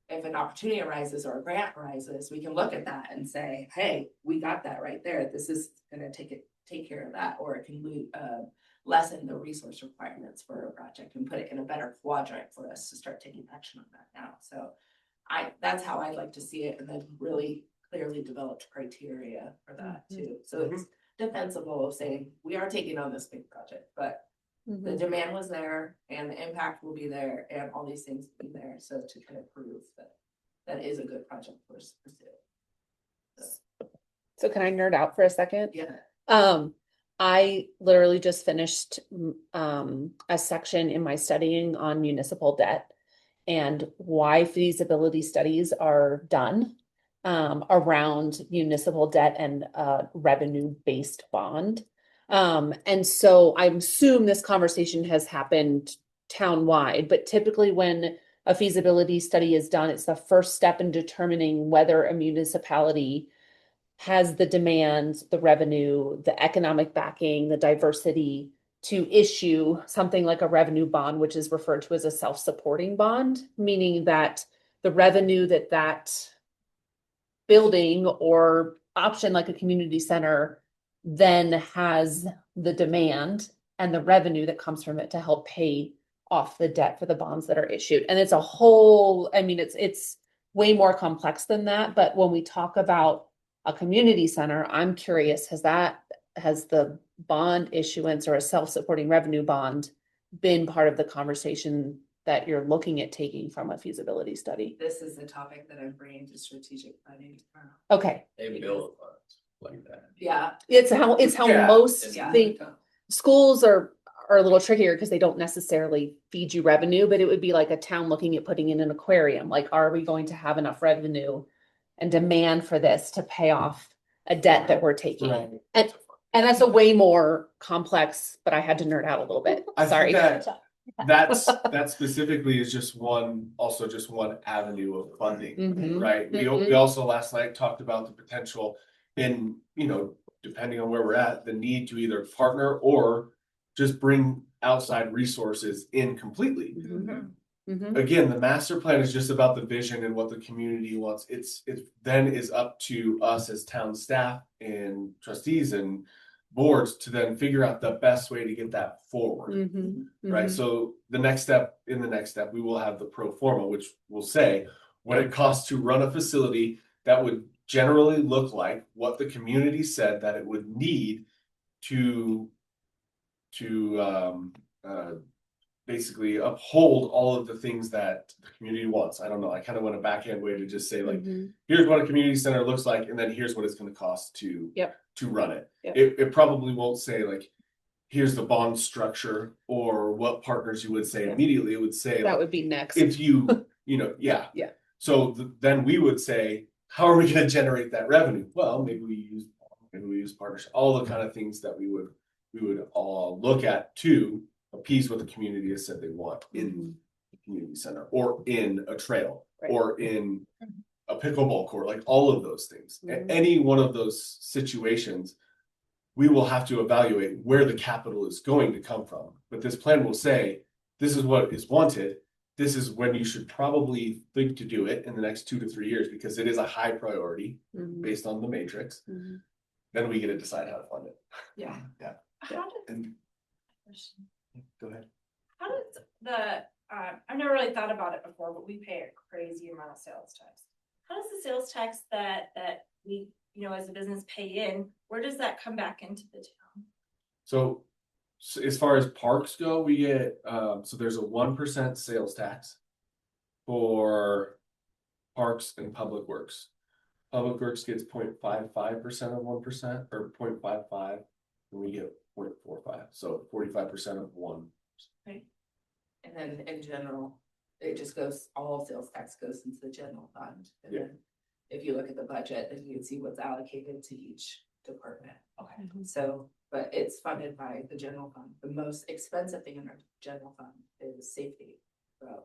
If an opportunity arises or a grant arises, we can look at that and say, hey, we got that right there. This is going to take care of that, or it can lessen the resource requirements for a project and put it in a better quadrant for us to start taking action on that now. So that's how I'd like to see it, and then really clearly developed criteria for that too. So it's defensible of saying we are taking on this big project, but the demand was there and the impact will be there and all these things will be there. So to kind of prove that is a good project for us to pursue. So can I nerd out for a second? Yeah. I literally just finished a section in my studying on municipal debt and why feasibility studies are done around municipal debt and revenue-based bond. And so I assume this conversation has happened townwide, but typically when a feasibility study is done, it's the first step in determining whether a municipality has the demand, the revenue, the economic backing, the diversity to issue something like a revenue bond, which is referred to as a self-supporting bond, meaning that the revenue that building or option like a community center then has the demand and the revenue that comes from it to help pay off the debt for the bonds that are issued. And it's a whole, I mean, it's way more complex than that. But when we talk about a community center, I'm curious, has the bond issuance or a self-supporting revenue bond been part of the conversation that you're looking at taking from a feasibility study? This is the topic that I'm bringing to strategic planning tomorrow. Okay. They build funds like that. Yeah. It's how Yeah, most yeah. think schools are a little trickier because they don't necessarily feed you revenue, but it would be like a town looking at putting in an aquarium. Like, are we going to have enough revenue and demand for this to pay off a debt that we're taking? Right. And that's a way more complex, but I had to nerd out a little bit. I Sorry. think that specifically is just one avenue of funding, Mhm. right? We Mhm. also last night talked about the potential in, depending on where we're at, the need to either partner or just bring outside resources in completely. Mhm. Mhm. Again, the master plan is just about the vision and what the community wants. It then is up to us as town staff and trustees and boards to then figure out the best way to get that forward. Mhm. Right, Mhm. so the next step, we will have the pro forma, which will say what it costs to run a facility that would generally look like what the community said that it would need to basically uphold all of the things that the community wants. I don't know, I kind of want a backhand way to just say like, Mhm. here's what a community center looks like, and then here's what it's gonna cost to Yep. to run it. Yep. It probably won't say like, here's the bond structure or what partners you would say Yeah. immediately. It would say That like, would be next. if yeah. Yeah. So then we would say, how are we gonna generate that revenue? Well, maybe we use partnership, all the kind of things that we would all look at to appease what the community has said they want in the community center or in a trail Right. or in a pickleball court, like all of those things. Mhm. Any one of those situations, we will have to evaluate where the capital is going to come from. But this plan will say, this is what is wanted. This is when you should probably think to do it in the next 2 to 3 years, because it is a high priority Mhm. based on the matrix. Mhm. Then we get to decide how to fund it. Yeah. Yeah. How does, And go ahead. how does I've never really thought about it before, but we pay a crazy amount of sales tax. How does the sales tax that we, as a business pay in, where does that come back into the town? So as far as parks go, we get, so there's a 1% sales tax for parks and public works. Public works gets 0.55% of 1% or 0.55, and we get 0.45, so 45% of one. And then in general, it just goes, all sales tax goes into the general fund. And Yeah. then if you look at the budget, then you can see what's allocated to each department. Okay. So, but it's funded by the general fund. The most expensive thing in our general fund is safety. So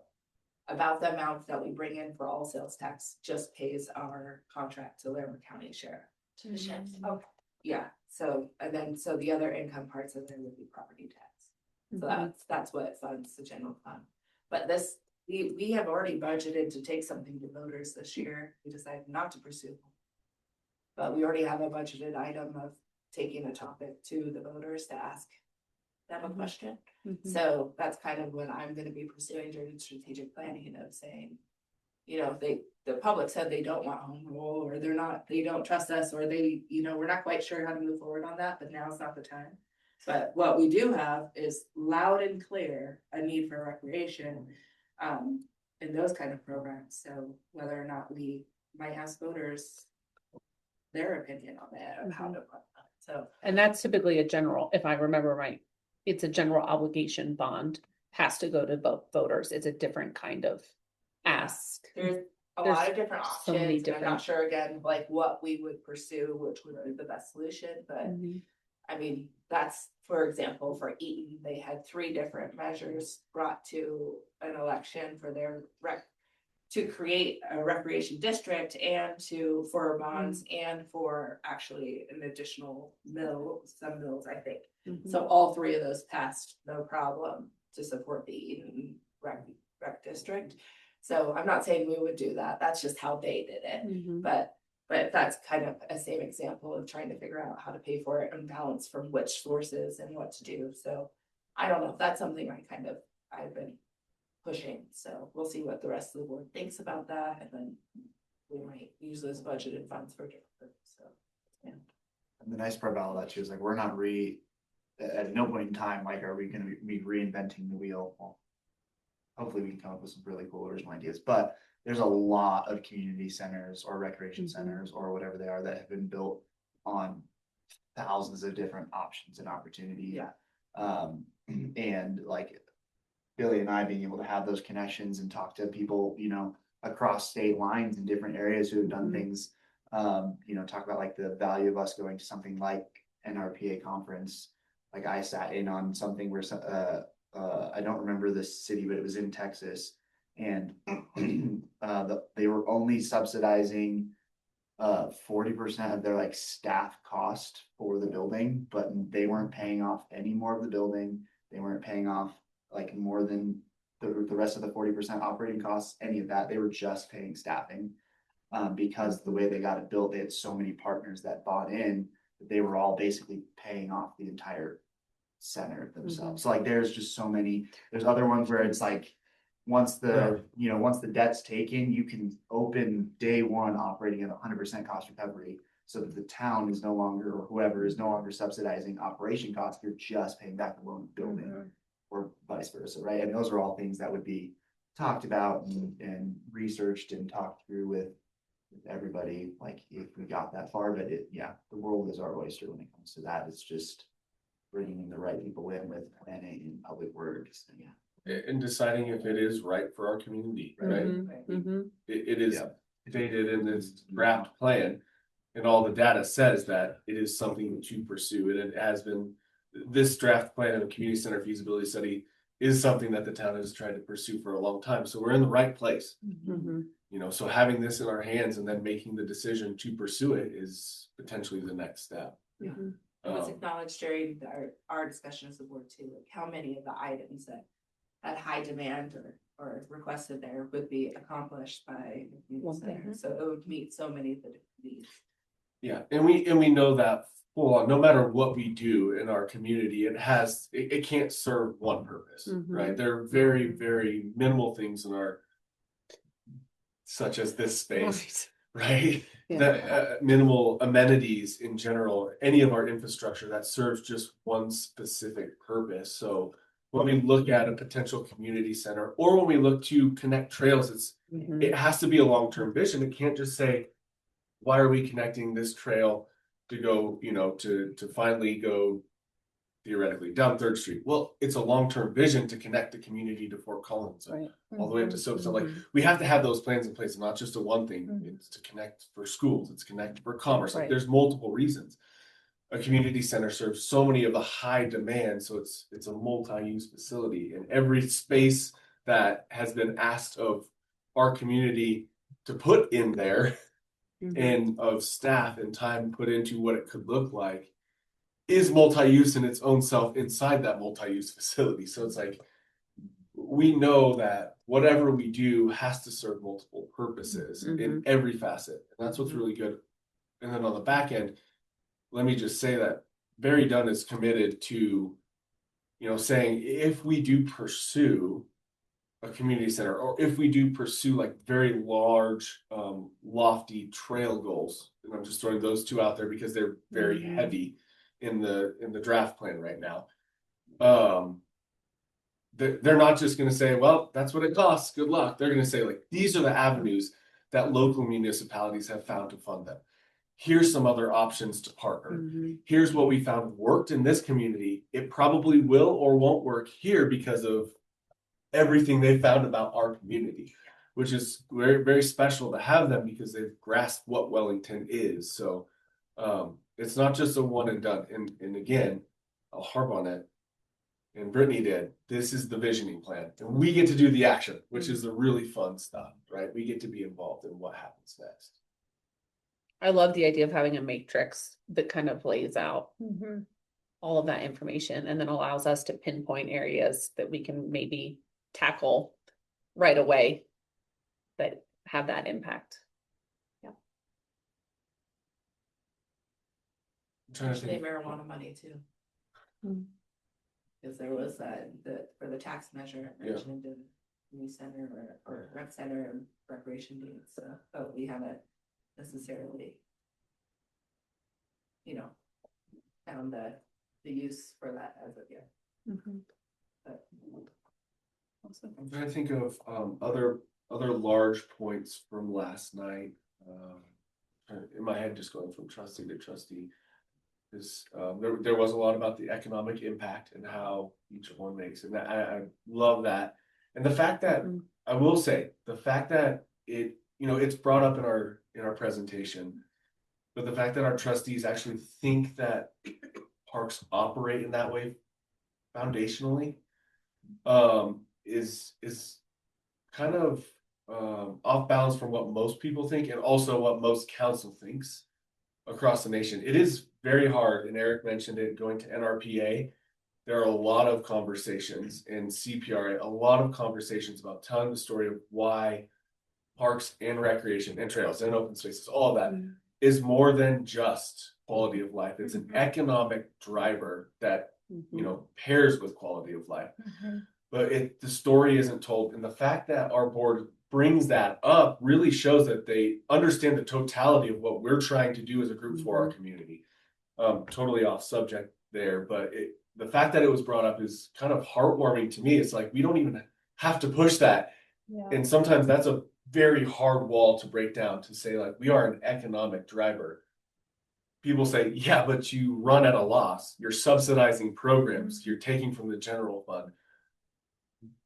about the amount that we bring in for all sales tax just pays our contract to Lenoir County Sheriff. To the sheriff's, Mm-hmm. okay. Yeah, so, and then, so the other income parts of there would be property tax. So that's what funds the general fund. But this, we have already budgeted to take something to voters this year. We decided not to pursue. But we already have a budgeted item of taking a topic to the voters to ask them a question. Mhm. So that's kind of what I'm gonna be pursuing during strategic planning, of saying, the public said they don't want home rule, or they don't trust us, or we're not quite sure how to move forward on that, but now's not the time. But what we do have is loud and clear a need for recreation, in those kind of programs. So whether or not we might ask voters their opinion on that, of how to fund that. So. And that's typically a general, if I remember right, it's a general obligation bond, has to go to both voters. It's a different kind of ask. There's a There's lot of different so many options, and I'm not different- sure again, like what we would pursue, which would be the best solution, but Mhm. I mean, that's, for example, for Eaton, they had 3 different measures brought to an election for their to create a recreation district and for bonds and for actually an additional some mills, I think. So all 3 of those passed no problem to support the Eden rec district. So I'm not saying we would do that. That's just how they did it. But that's kind of a same example of trying to figure out how to pay for it and balance from which sources and what to do. So I don't know. That's something I've been pushing. So we'll see what the rest of the board thinks about that. And then we might use those budgeted funds for different purposes. So yeah. And the nice part about all that too is like, we're not at no point in time, like, are we gonna be reinventing the wheel? Well, hopefully we can come up with some really cool original ideas, but there's a lot of community centers or recreation centers or whatever they are that have been built on thousands of different options and opportunities. And like Billy and I being able to have those connections and talk to people, you know, across state lines in different areas who have done things, you know, talk about like the value of us going to something like an RPA conference. Like I sat in on something where I don't remember the city, but it was in Texas, and they were only subsidizing 40% of their like staff cost for the building, but they weren't paying off any more of the building. They weren't paying off like more than the rest of the 40% operating costs, any of that. They were just paying staffing, because the way they got it built, they had so many partners that bought in that they were all basically paying off the entire center themselves. So like there's just so many. There's other ones where it's like once the debt's taken, you can open day one operating at 100% cost recovery, so that the town is no longer, or whoever is no longer subsidizing operation costs. You're just paying back the loan building, or vice versa, right? And those are all things that would be talked about and researched and talked through with everybody, like if we got that far. But the world is our oyster when it comes to that. It's just bringing the right people in with planning and public works. And deciding if it is right for our community, right? It is stated in this draft plan, and all the data says that it is something to pursue. And it has been, this draft plan of a community center feasibility study is something that the town has tried to pursue for a long time. So we're in the right place. You know, so having this in our hands and then making the decision to pursue it is potentially the next step. It was acknowledged during our discussion as the board too, like how many of the items that had high demand or requested there would be accomplished by the community center. So it would meet so many of the different needs. Yeah, and we know that no matter what we do in our community, it can't serve one purpose, right? There are very, very minimal things in our, such as this space, right? That minimal amenities in general, any of our infrastructure that serves just one specific purpose. So when we look at a potential community center, or when we look to connect trails, it has to be a long-term vision. It can't just say, why are we connecting this trail to go, you know, to finally go theoretically down 3rd Street? Well, it's a long-term vision to connect the community to Fort Collins, all the way up to Soap. So like, we have to have those plans in place, and not just a one thing. It's to connect for schools, it's connect for commerce. Like there's multiple reasons. A community center serves so many of the high demand, so it's a multi-use facility, and every space that has been asked of our community to put in there, and of staff and time put into what it could look like, is multi-use in its own self inside that multi-use facility. So it's like, we know that whatever we do has to serve multiple purposes in every facet. And that's what's really good. And then on the back end, let me just say that Barry Dunn is committed to, you know, saying if we do pursue a community center, or if we do pursue like very large, lofty trail goals, and I'm just throwing those two out there because they're very heavy in the draft plan right now. They're not just going to say, well, that's what it costs, good luck. They're going to say, like, these are the avenues that local municipalities have found to fund them. Here's some other options to partner. Here's what we found worked in this community. It probably will or won't work here because of everything they found about our community, which is very, very special to have them, because they've grasped what Wellington is. So it's not just a one and done. And again, I'll harp on it. And Brittany did, this is the visioning plan, and we get to do the action, which is the really fun stuff, right? We get to be involved in what happens next. I love the idea of having a matrix that kind of lays out Mhm. all of that information and then allows us to pinpoint areas that we can maybe tackle right away that have that impact. I'm trying to Especially think, marijuana money too. Hmm. Cause there was for the tax measure Yeah. mentioned in new center or rec center and recreation needs, but we haven't necessarily. Found the use for that as of yet, but. I'm trying to think of other large points from last night. In my head, just going from trustee to trustee. Is there was a lot about the economic impact and how each one makes, and I love that. And the fact that I will say the fact that it's brought up in our presentation, but the fact that our trustees actually think that parks operate in that way foundationally is kind of off balance from what most people think and also what most council thinks across the nation. It is very hard, and Eric mentioned it, going to NRPA. There are a lot of conversations in CPRA, a lot of conversations about telling the story of why parks and recreation and trails and open spaces, all of that is more than just quality of life. It's an economic driver that pairs with quality of life. But the story isn't told, and the fact that our board brings that up really shows that they understand the totality of what we're trying to do as a group for our community. Totally off subject there, but the fact that it was brought up is kind of heartwarming to me. It's like we don't even have to push that, and sometimes that's a very hard wall to break down, to say like we are an economic driver. People say, yeah, but you run at a loss, you're subsidizing programs, you're taking from the general fund.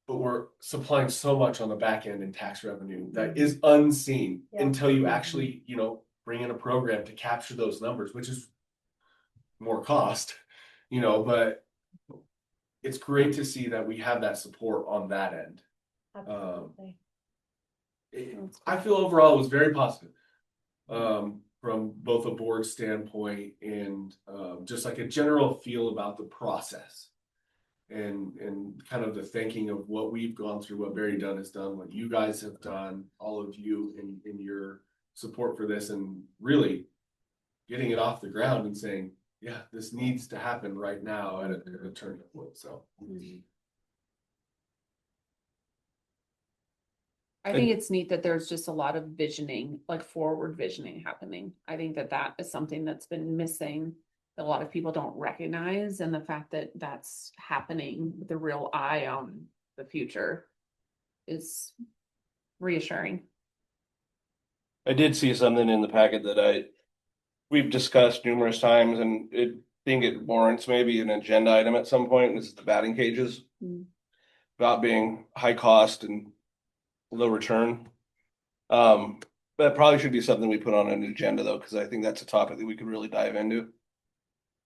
But we're supplying so much on the back end in tax revenue that is unseen until you actually, bring in a program to capture those numbers, which is more cost, but it's great to see that we have that support on that end. Absolutely. I feel overall it was very positive from both a board standpoint and just like a general feel about the process. And kind of the thinking of what we've gone through, what Barry Dunn has done, what you guys have done, all of you in your support for this, and really getting it off the ground and saying, yeah, this needs to happen right now at a turning point. So I think it's neat that there's just a lot of visioning, like forward visioning happening. I think that is something that's been missing, that a lot of people don't recognize, and the fact that that's happening with a real eye on the future is reassuring. I did see something in the packet that we've discussed numerous times, and think it warrants maybe an agenda item at some point. This is the batting cages. About being high cost and low return. That probably should be something we put on an agenda though, because I think that's a topic that we could really dive into.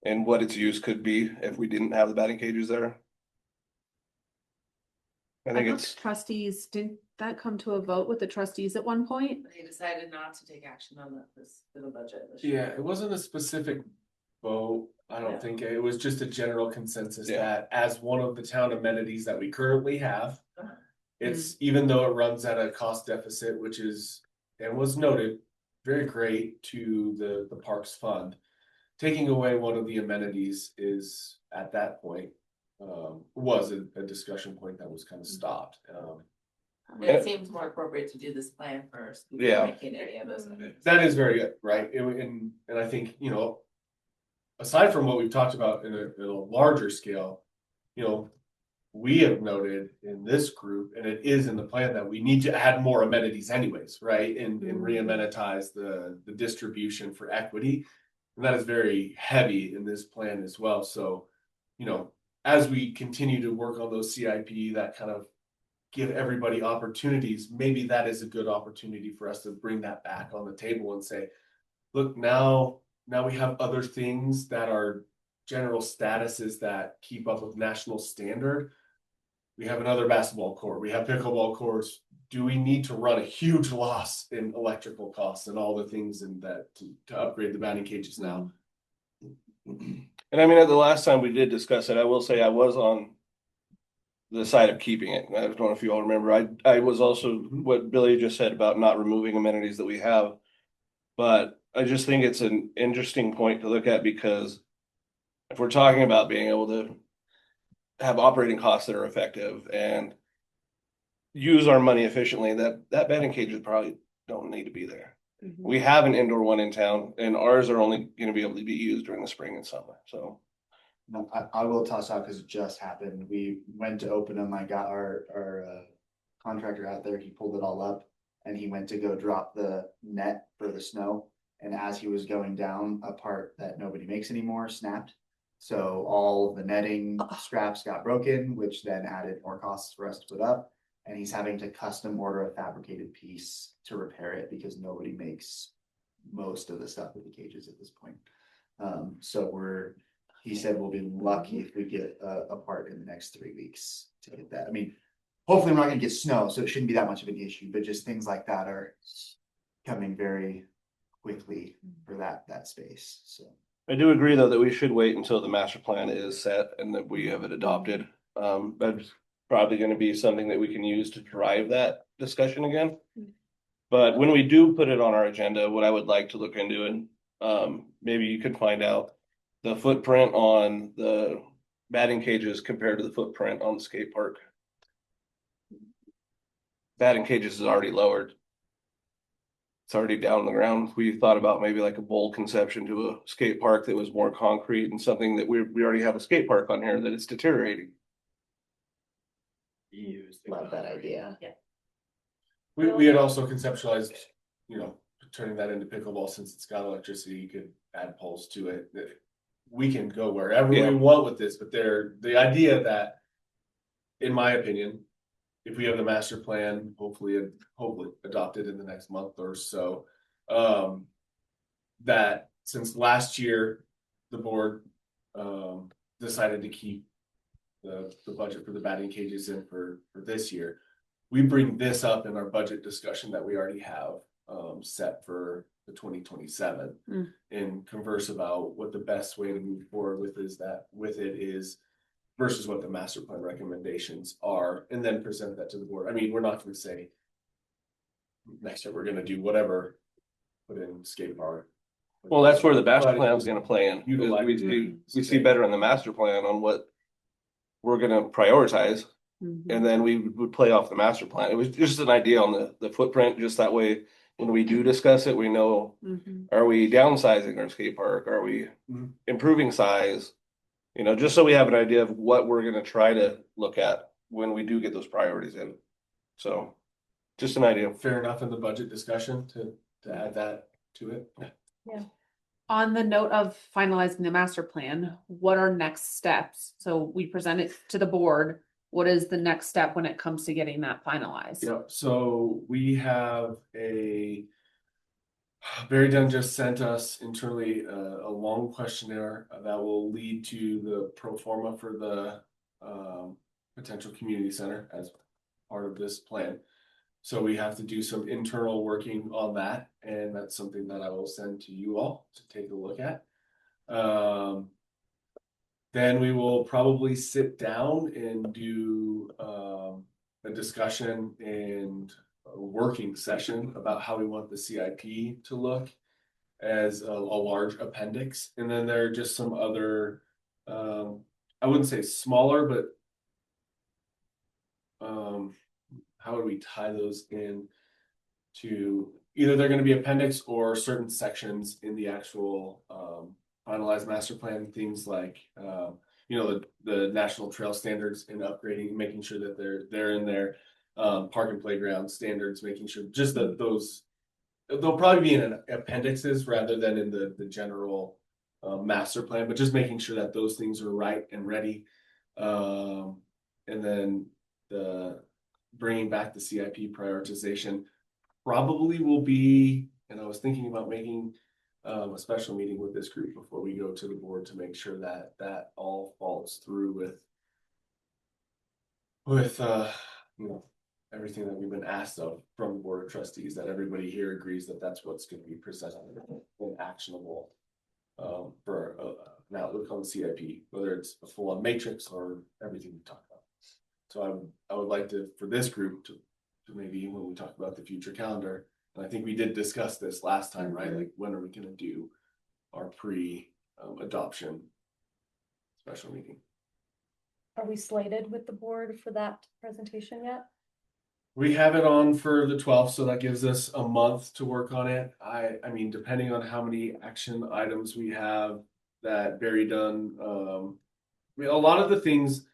And what its use could be if we didn't have the batting cages there. I think it's Trustees, didn't that come to a vote with the trustees at one point? They decided not to take action on this for the budget this year. yeah, it wasn't a specific vote. I don't think it was just a general consensus Yeah. that as one of the town amenities that we currently have, Uh-huh. it's even though it runs at a cost deficit, which is and was noted very great to the parks fund. Taking away one of the amenities is at that point was a discussion point that was kind of stopped. It seems more appropriate to do this plan first. before Yeah. Making any of those. That is very good, right? And I think, aside from what we've talked about in a larger scale, we have noted in this group, and it is in the plan, that we need to add more amenities anyways, right? And re-amenitize the distribution for equity. And that is very heavy in this plan as well. So, as we continue to work on those CIP that kind of give everybody opportunities, maybe that is a good opportunity for us to bring that back on the table and say, look, now we have other things that are general statuses that keep up with national standard. We have another basketball court, we have pickleball courts. Do we need to run a huge loss in electrical costs and all the things in that to upgrade the batting cages now? And I mean, at the last time we did discuss it, I will say I was on the side of keeping it. I don't know if you all remember. I was also what Billy just said about not removing amenities that we have. But I just think it's an interesting point to look at because if we're talking about being able to have operating costs that are effective and use our money efficiently, that batting cages probably don't need to be there. We have an indoor one in town and ours are only going to be able to be used during the spring and summer. So No, I will toss out because it just happened. We went to open them. I got our contractor out there. He pulled it all up and he went to go drop the net for the snow. And as he was going down, a part that nobody makes anymore snapped. So all the netting scraps got broken, which then added more costs for us to put up. And he's having to custom order a fabricated piece to repair it because nobody makes most of the stuff with the cages at this point. So he said we'll be lucky if we get a part in the next 3 weeks to get that. I mean, hopefully we're not gonna get snow, so it shouldn't be that much of an issue, but just things like that are coming very quickly for that space, so. I do agree though that we should wait until the master plan is set and that we have it adopted. That's probably going to be something that we can use to drive that discussion again. But when we do put it on our agenda, what I would like to look into and maybe you could find out the footprint on the batting cages compared to the footprint on the skate park. Batting cages is already lowered. It's already down on the ground. We thought about maybe like a bold conception to a skate park that was more concrete and something that we already have a skate park on here that it's deteriorating. Love that idea. We had also conceptualized, turning that into pickleball since it's got electricity, you could add poles to it. We can go wherever we want with this, but the idea that, in my opinion, if we have the master plan, hopefully adopted in the next month or so, that since last year, the board decided to keep the budget for the batting cages in for this year. We bring this up in our budget discussion that we already have set for the 2027 and converse about what the best way to move forward with is versus what the master plan recommendations are, and then present that to the board. I mean, we're not going to say next year we're going to do whatever, put in skate park. Well, that's where the master plan is going to play in. Utilize We see better in the master plan on what we're going to prioritize, and then we would play off the master plan. It was just an idea on the footprint, just that way when we do discuss it, we know, are we downsizing our skate park? Are we improving size? Just so we have an idea of what we're going to try to look at when we do get those priorities in. So just an idea. Fair enough in the budget discussion to add that to it. Yeah. On the note of finalizing the master plan, what are next steps? So we present it to the board. What is the next step when it comes to getting that finalized? Yeah, so we have Barry Dunn just sent us internally a long questionnaire that will lead to the pro forma for the potential community center as part of this plan. So we have to do some internal working on that, and that's something that I will send to you all to take a look at. Then we will probably sit down and do a discussion and a working session about how we want the CIP to look as a large appendix. And then there are just some other, I wouldn't say smaller, but how would we tie those in to either they're going to be appendix or certain sections in the actual finalized master plan, things like the national trail standards and upgrading, making sure that they're in there, park and playground standards, making sure just that those they'll probably be in appendixes rather than in the general master plan, but just making sure that those things are right and ready. And then the bringing back the CIP prioritization probably will be, and I was thinking about making a special meeting with this group before we go to the board to make sure that that all falls through with, you know, everything that we've been asked of from the board of trustees, that everybody here agrees that that's what's gonna be presented and actionable. For an outlook on the CIP, whether it's a full-on matrix or everything we talked about. So I would like to, for this group to maybe when we talk about the future calendar, and I think we did discuss this last time, right? Like, when are we gonna do our adoption special meeting? Are we slated with the board for that presentation yet? We have it on for the 12th, so that gives us a month to work on it. I mean, depending on how many action items we have that Barry done, I mean, a lot of the things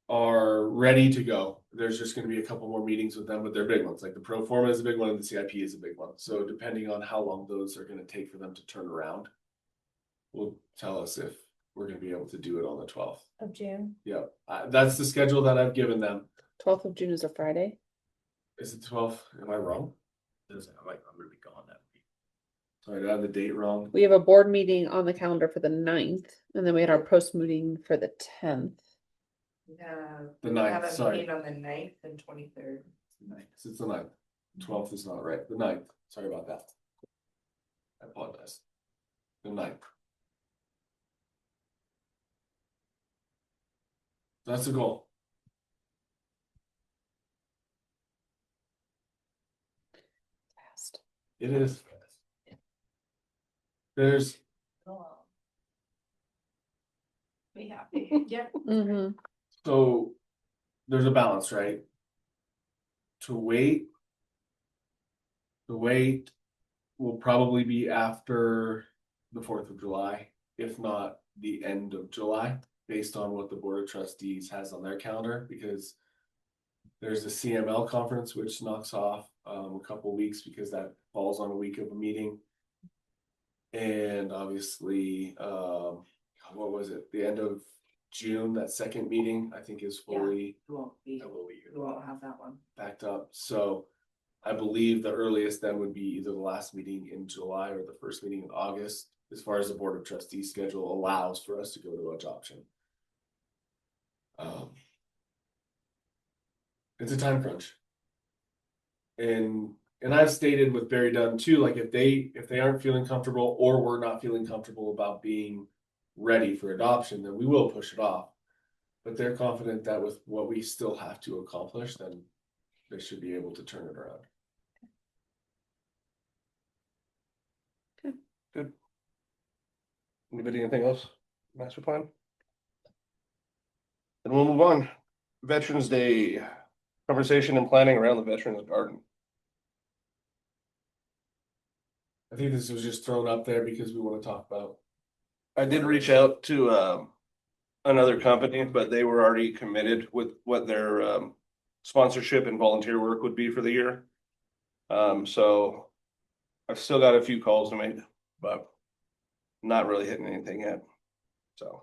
are ready to go. There's just gonna be a couple more meetings with them, but they're big ones. Like the pro forma is a big one and the CIP is a big one. So depending on how long those are gonna take for them to turn around, will tell us if we're gonna be able to do it on the 12th. Of June? Yeah, that's the schedule that I've given them. 12th of June is a Friday. Is it 12th? Am I wrong? I'm gonna be gone that week. Sorry, did I have the date wrong? We have a board meeting on the calendar for the 9th, and then we had our post meeting for the 10th. Yeah. The we have 9th, a sorry. meeting on the 9th and 23rd. It's the 9th. 12th is not right. The 9th. Sorry about that. I apologize. The 9th. That's the goal. Fast. It is. There's, Be happy. Yep. Mm-hmm. so there's a balance, right? To wait. The wait will probably be after the 4th of July, if not the end of July, based on what the Board of Trustees has on their calendar, because there's the CML conference, which knocks off a couple weeks because that falls on a week of a meeting. And obviously, what was it? The end of June, that second meeting, I think is fully We won't be, I will be here. we won't have that one. backed up. So I believe the earliest then would be either the last meeting in July or the first meeting in August, as far as the Board of Trustees schedule allows for us to go to adoption. It's a time crunch. And I've stated with Barry Dunn too, like if they aren't feeling comfortable or we're not feeling comfortable about being ready for adoption, then we will push it off. But they're confident that with what we still have to accomplish, then they should be able to turn it around. Okay. Good. Anybody, anything else? Master plan? Then we'll move on. Veterans Day, conversation and planning around the Veterans Garden. I think this was just thrown up there because we want to talk about. I did reach out to another company, but they were already committed with what their sponsorship and volunteer work would be for the year. So I've still got a few calls to make, but not really hitting anything yet. So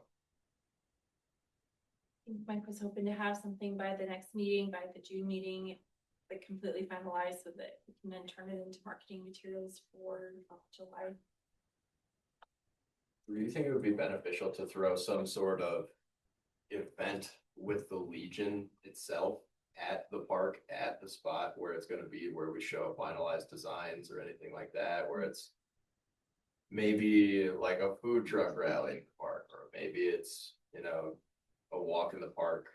I think Mike was hoping to have something by the next meeting, by the June meeting, like completely finalized so that we can then turn it into marketing materials for July. Do you think it would be beneficial to throw some sort of event with the Legion itself at the park, at the spot where it's gonna be, where we show finalized designs or anything like that, where it's maybe like a food truck rally in the park, or maybe it's, you know, a walk in the park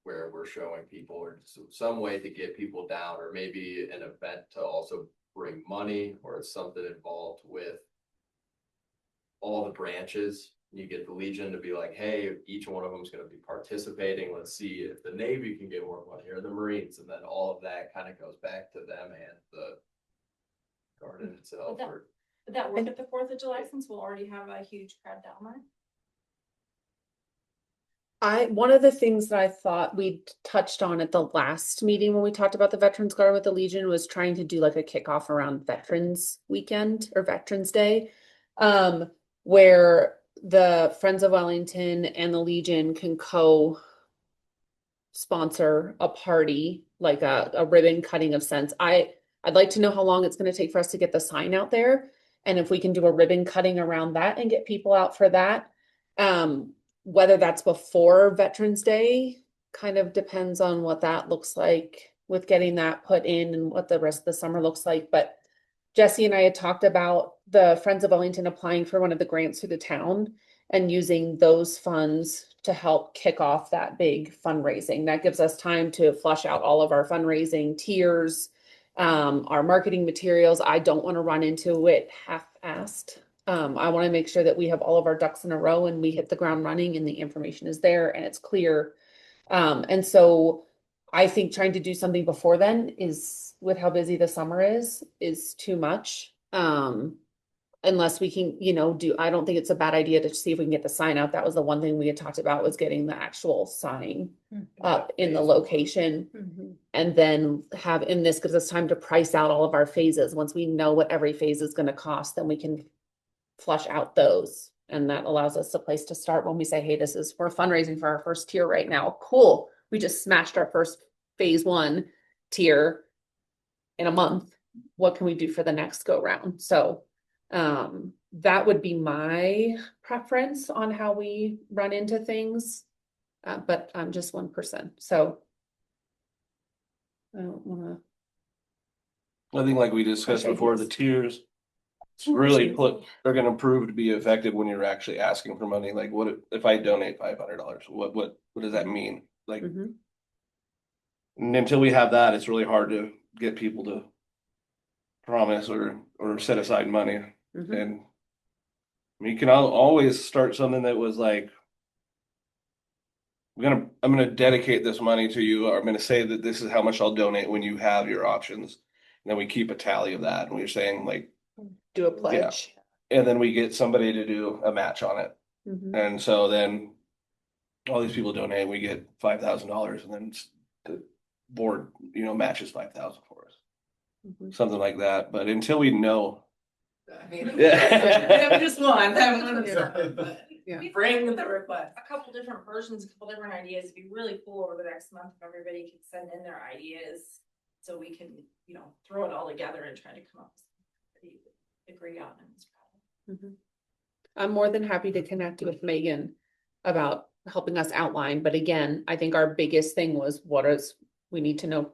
where we're showing people, or some way to get people down, or maybe an event to also bring money, or it's something involved with all the branches. You get the Legion to be like, hey, each one of them is going to be participating. Let's see if the Navy can get more money, or the Marines, and then all of that kind of goes back to them and the garden itself. Would that work at the 4th of July, since we'll already have a huge crowd down there? One of the things that I thought we touched on at the last meeting when we talked about the Veterans Garden with the Legion was trying to do like a kickoff around Veterans Weekend or Veterans Day, where the Friends of Wellington and the Legion can sponsor a party, like a ribbon cutting of sense. I'd like to know how long it's going to take for us to get the sign out there. And if we can do a ribbon cutting around that and get people out for that, whether that's before Veterans Day, kind of depends on what that looks like with getting that put in and what the rest of the summer looks like. But Jesse and I had talked about the Friends of Wellington applying for one of the grants through the town and using those funds to help kick off that big fundraising. That gives us time to flush out all of our fundraising tiers, our marketing materials. I don't want to run into it half-assed. I want to make sure that we have all of our ducks in a row and we hit the ground running and the information is there and it's clear. And so I think trying to do something before then is, with how busy the summer is too much. Unless we can, I don't think it's a bad idea to see if we can get the sign out. That was the one thing we had talked about, was getting the actual sign up in the location. And then and this gives us time to price out all of our phases. Once we know what every phase is going to cost, then we can flush out those. And that allows us a place to start when we say, hey, we're fundraising for our first tier right now. Cool. We just smashed our first phase 1 tier in a month. What can we do for the next go round? So that would be my preference on how we run into things. But I'm just one person, so I don't wanna. I think like we discussed before, the tiers really are gonna prove to be effective when you're actually asking for money. Like, what if I donate $500? What does that mean? Like, Mhm. and until we have that, it's really hard to get people to promise or set aside money. Mhm. And you can always start something that was like, I'm gonna dedicate this money to you, or I'm gonna say that this is how much I'll donate when you have your options. And then we keep a tally of that, and we're saying like, Do a pledge. and then we get somebody to do a match on it. Mhm. And so then all these people donate, we get $5,000, and then the board, matches 5,000 for us. Mhm. Something like that. But until we know. I mean, Yeah. I'm just one, I'm one of them, but Yeah. bring the request. A couple different versions, a couple different ideas. It'd be really cool over the next month if everybody could send in their ideas. So we can, throw it all together and try to come up with something that we agree on in this problem. Mhm. I'm more than happy to connect with Megan about helping us outline, but again, I think our biggest thing was we need to know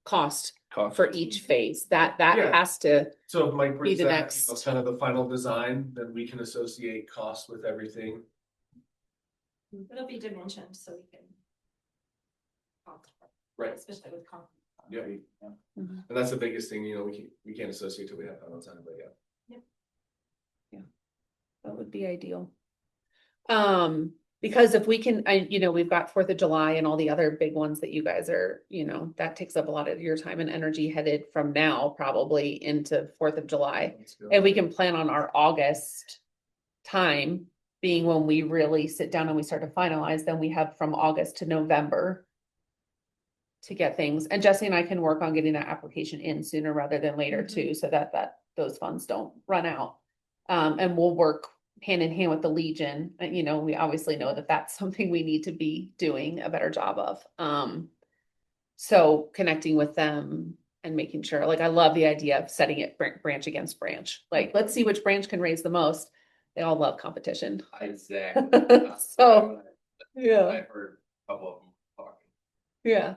cost for each phase. That Yeah. has to, So if Mike Be brings the that, next. kind of the final design, then we can associate cost with everything. It'll be dimensioned so we can. Right. Especially with concrete. Yeah. Mhm. And that's the biggest thing, we can't associate till we have final design, but yeah. that would be ideal. Because if we can, we've got 4th of July and all the other big ones that you guys are, that takes up a lot of your time and energy headed from now probably into 4th of July. Let's go. And we can plan on our August time being when we really sit down and we start to finalize. Then we have from August to November to get things. And Jesse and I can work on getting that application in sooner rather than later too, so that those funds don't run out. And we'll work hand in hand with the Legion. We obviously know that that's something we need to be doing a better job of. So connecting with them and making sure, like, I love the idea of setting it branch against branch. Like, let's see which branch can raise the most. They all love competition. Exactly. So, yeah, I've heard a couple of them talking. yeah.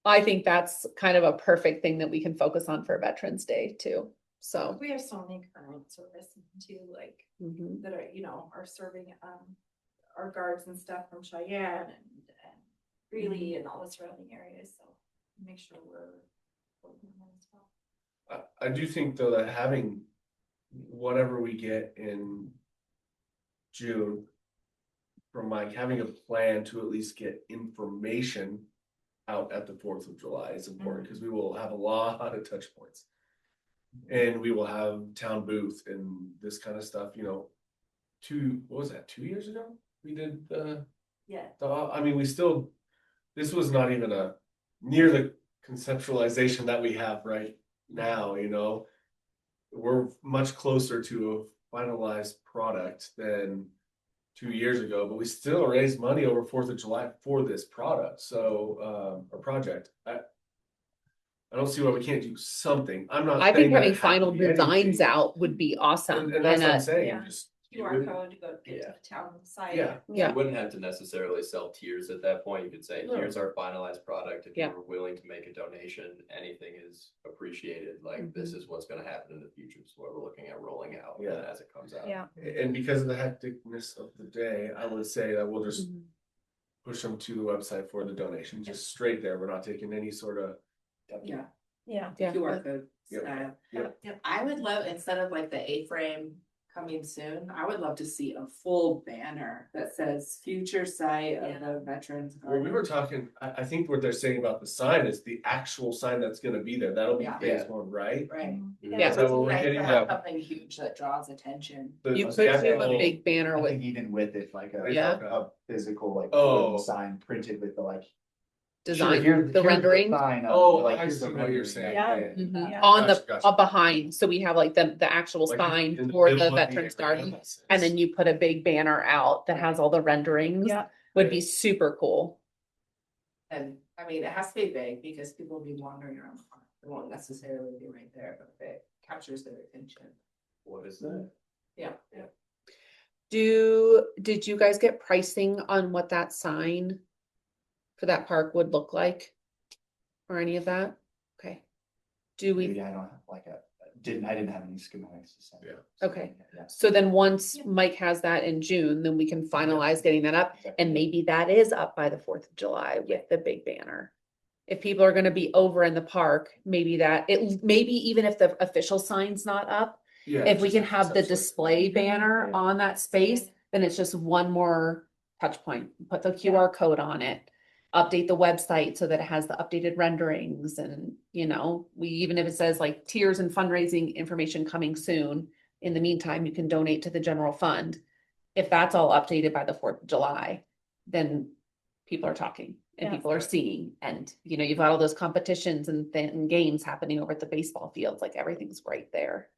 I think that's kind of a perfect thing that we can focus on for Veterans Day too. So. We have so many current service too, like, Mhm. that are serving, our guards and stuff from Cheyenne and Greeley and all the surrounding areas, so make sure we're. working on that as well. I do think though that having whatever we get in June from Mike, having a plan to at least get information out at the 4th of July is important because we will have a lot of touch points. And we will have town booth and this kind of stuff, what was that, 2 years ago? We did Yeah. this was not even near the conceptualization that we have right now, we're much closer to a finalized product than 2 years ago, but we still raised money over 4th of July for this product. So, or project. I don't see why we can't do something. I'm not. I saying think that having it has final to be designs anything. out would be awesome. And that's what I'm And, saying, yeah. just. you QR wouldn't- code to go get to Yeah. the town site. Yeah, Yeah. You wouldn't have to necessarily sell tiers at that point. You could say, No. here's our finalized product. If you Yeah. were willing to make a donation, anything is appreciated. Like, this is what's gonna happen in the future. So what we're looking at rolling out Yeah. as it comes out. Yeah. and because of the hecticness of the day, I would say that we'll just push them to the website for the donation, just straight there. We're not taking any sort of. Yeah. Yeah. Yeah. QR code Yep. style. Yep. I would love, instead of like the A-frame coming soon, I would love to see a full banner that says future site of the Veterans Well, we Garden. were talking, I think what they're saying about the sign is the actual sign that's gonna be there. That'll be Yeah. phase one, right? Right. Yeah. So So we're nice to getting have that. something huge that draws attention. You The could do a actual- big banner I with, think even with it, like Yeah. a physical, like, Oh. wooden sign printed with the like. design, here's the rendering. sign of, Oh, like, I here's the see what you're rendering. saying. Yeah. Mhm. Yeah. On Gotcha, the, gotcha. behind, so we have like the actual Like sign in the for middle the of Veterans area. Garden. And then you put a big banner out that has all the renderings, Yeah. would be super cool. And I mean, it has to be big because people will be wandering around the park. It won't necessarily be right there, but if it captures their attention. What is that? Yeah. Did you guys get pricing on what that sign for that park would look like? Or any of that? Okay. Do we, Maybe I don't have like I didn't have any schematics to send. Yeah. Okay. Yeah. so then once Mike has that in June, then we can finalize getting that up. And maybe that is up by the 4th of July with the big banner. If people are gonna be over in the park, maybe maybe even if the official sign's not up, Yeah, if we just can have the essentially. display banner Yeah. on that space, then it's just one more touch point. Put the QR code on it. Update the website so that it has the updated renderings and, even if it says like tiers and fundraising information coming soon. In the meantime, you can donate to the general fund. If that's all updated by the 4th of July, then people are talking and Yeah. people are seeing. And, you've got all those competitions and games happening over at the baseball fields, like everything's right there.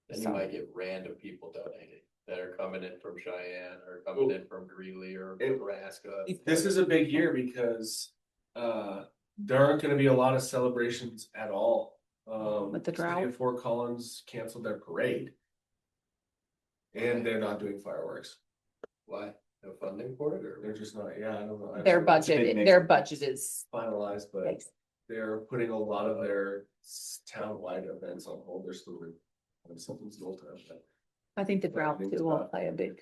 Then you So- might get random people donating that are coming in from Cheyenne or coming in from Greeley or It- Nebraska. This is a big year because there aren't gonna be a lot of celebrations at all. With the City drought? of Fort Collins canceled their parade. And they're not doing fireworks. Why? No funding for it or? They're just not, yeah, I don't know. Their big budget, mix. their budget is, Finalized, but Yikes. they're putting a lot of their town-wide events on hold. They're still doing something still time. I think the drought Everything's too will about- play a big.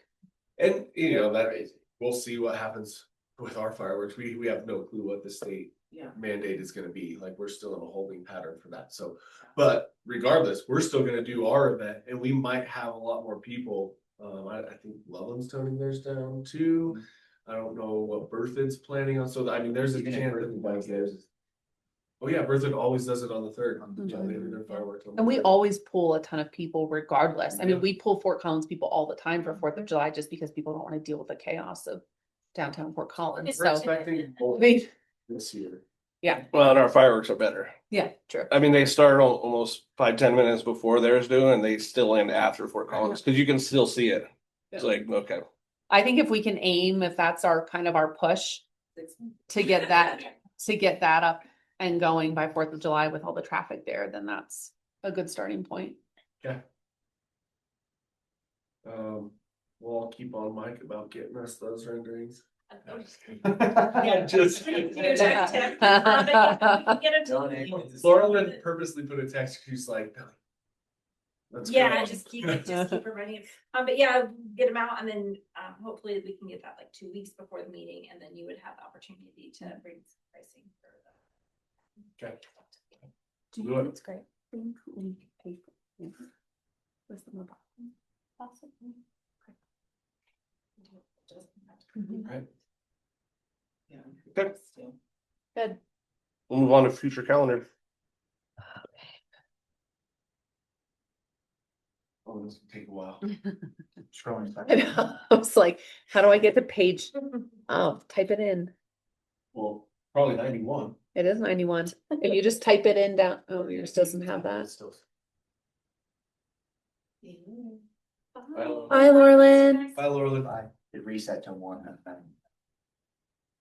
And that Crazy. we'll see what happens with our fireworks. We have no clue what the state Yeah. mandate is gonna be. Like, we're still in a holding pattern for that. So, but regardless, we're still gonna do our event and we might have a lot more people. I think Loveland's toning theirs down too. I don't know what Berthoud's planning on. So I mean, there's a Even if chance Berthoud does that. theirs Oh yeah, Berthoud always does it on the 3rd. on Mhm. Yeah, they do their fireworks on the And we 3rd. always pull a ton of people regardless. I mean, Yeah. we pull Fort Collins people all the time for 4th of July just because people don't want to deal with the chaos of downtown Fort Collins. We're So, expecting both they- this year. yeah, Well, and our fireworks are better. yeah, true. I mean, they start almost 5-10 minutes before theirs do, and they still end after Fort Collins, because you can still see it. It's Yeah. like, okay. I think if we can aim, if that's our kind of our push to get that up and going by 4th of July with all the traffic there, then that's a good starting point. We'll all keep on Mike about getting us those renderings. Yeah. Just. Huge tip. Get it to- Laura would purposely put a text, she's like, "Billy, let's go." Yeah, just keep reminding. But yeah, get them out and then hopefully we can get that like 2 weeks before the meeting and then you would have the opportunity to bring some pricing for the. Okay. Do Do you it. think it's great? Think we can pay for it? With them about- Possibly. Mhm. Right. Yeah. Okay. Still. Good. We'll move on to future calendar. Oh, this will take a while. scrolling back. I know. I was like, how do I get to page? Oh, type it in. Well, probably 91. It is 91. If you just type it in down, oh, yours doesn't have that. Hi, Laurelyn. Bye, Laura. Bye. It reset to 1.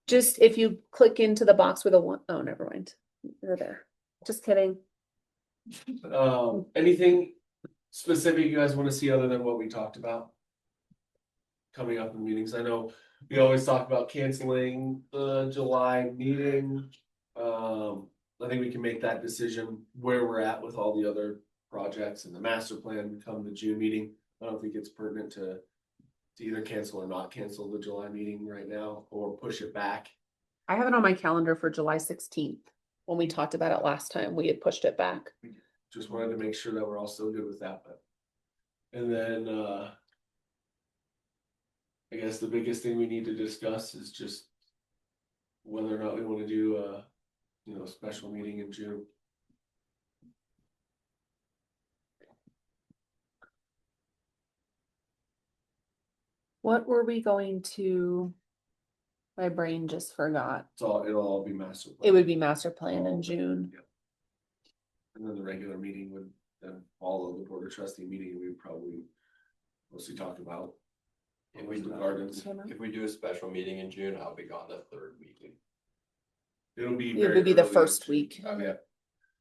Just if you click into the box with a one, oh, never mind. You're there. Just kidding. Anything specific you guys want to see other than what we talked about? Coming up in meetings, I know we always talk about canceling the July meeting. I think we can make that decision where we're at with all the other projects and the master plan come the June meeting. I don't think it's pertinent to either cancel or not cancel the July meeting right now or push it back. I have it on my calendar for July 16th. When we talked about it last time, we had pushed it back. Just wanted to make sure that we're all still good with that, but. And then, I guess the biggest thing we need to discuss is just whether or not we want to do a, special meeting in June. What were we going to? My brain just forgot. It'll all be master. plan. It would be master plan in June. Yep. And then the regular meeting would then follow the board of trustee meeting, we would probably mostly talk about. If we, the gardens. if we do a special meeting in June, I'll be gone the third week. It'll be. It would be the first week. Oh, yeah.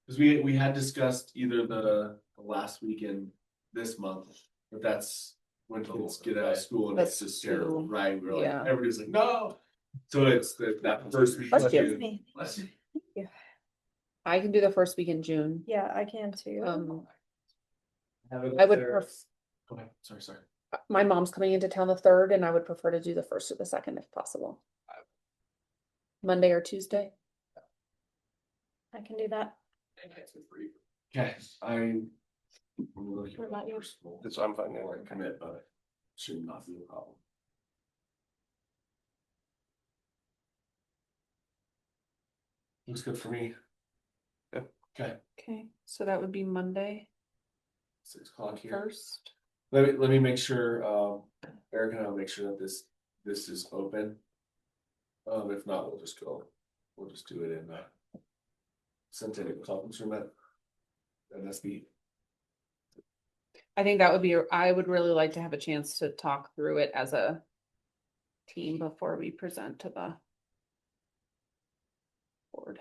Cause we had discussed either the last weekend this month, but that's when kids get out of school and it's That's just terrible, true. right? We're like, Yeah. everybody's like, no. So it's that first week. Bless of you. June. Bless you. I can do the first week in June. Yeah, I can too. I would Go ahead. Sorry. my mom's coming into town the 3rd, and I would prefer to do the 1st or the 2nd if possible. Monday or Tuesday. I can do that. Okay, I'm What about you? It's, I'm fine. Or commit, but it should not be a problem. Looks good for me. Yep. Okay, Okay, so that would be Monday 6 o'clock here. 1st. Let me make sure, Eric and I'll make sure that this is open. If not, we'll just do it in Centennial Conference Room at NSB. I think that would be, I would really like to have a chance to talk through it as a team before we present to the board.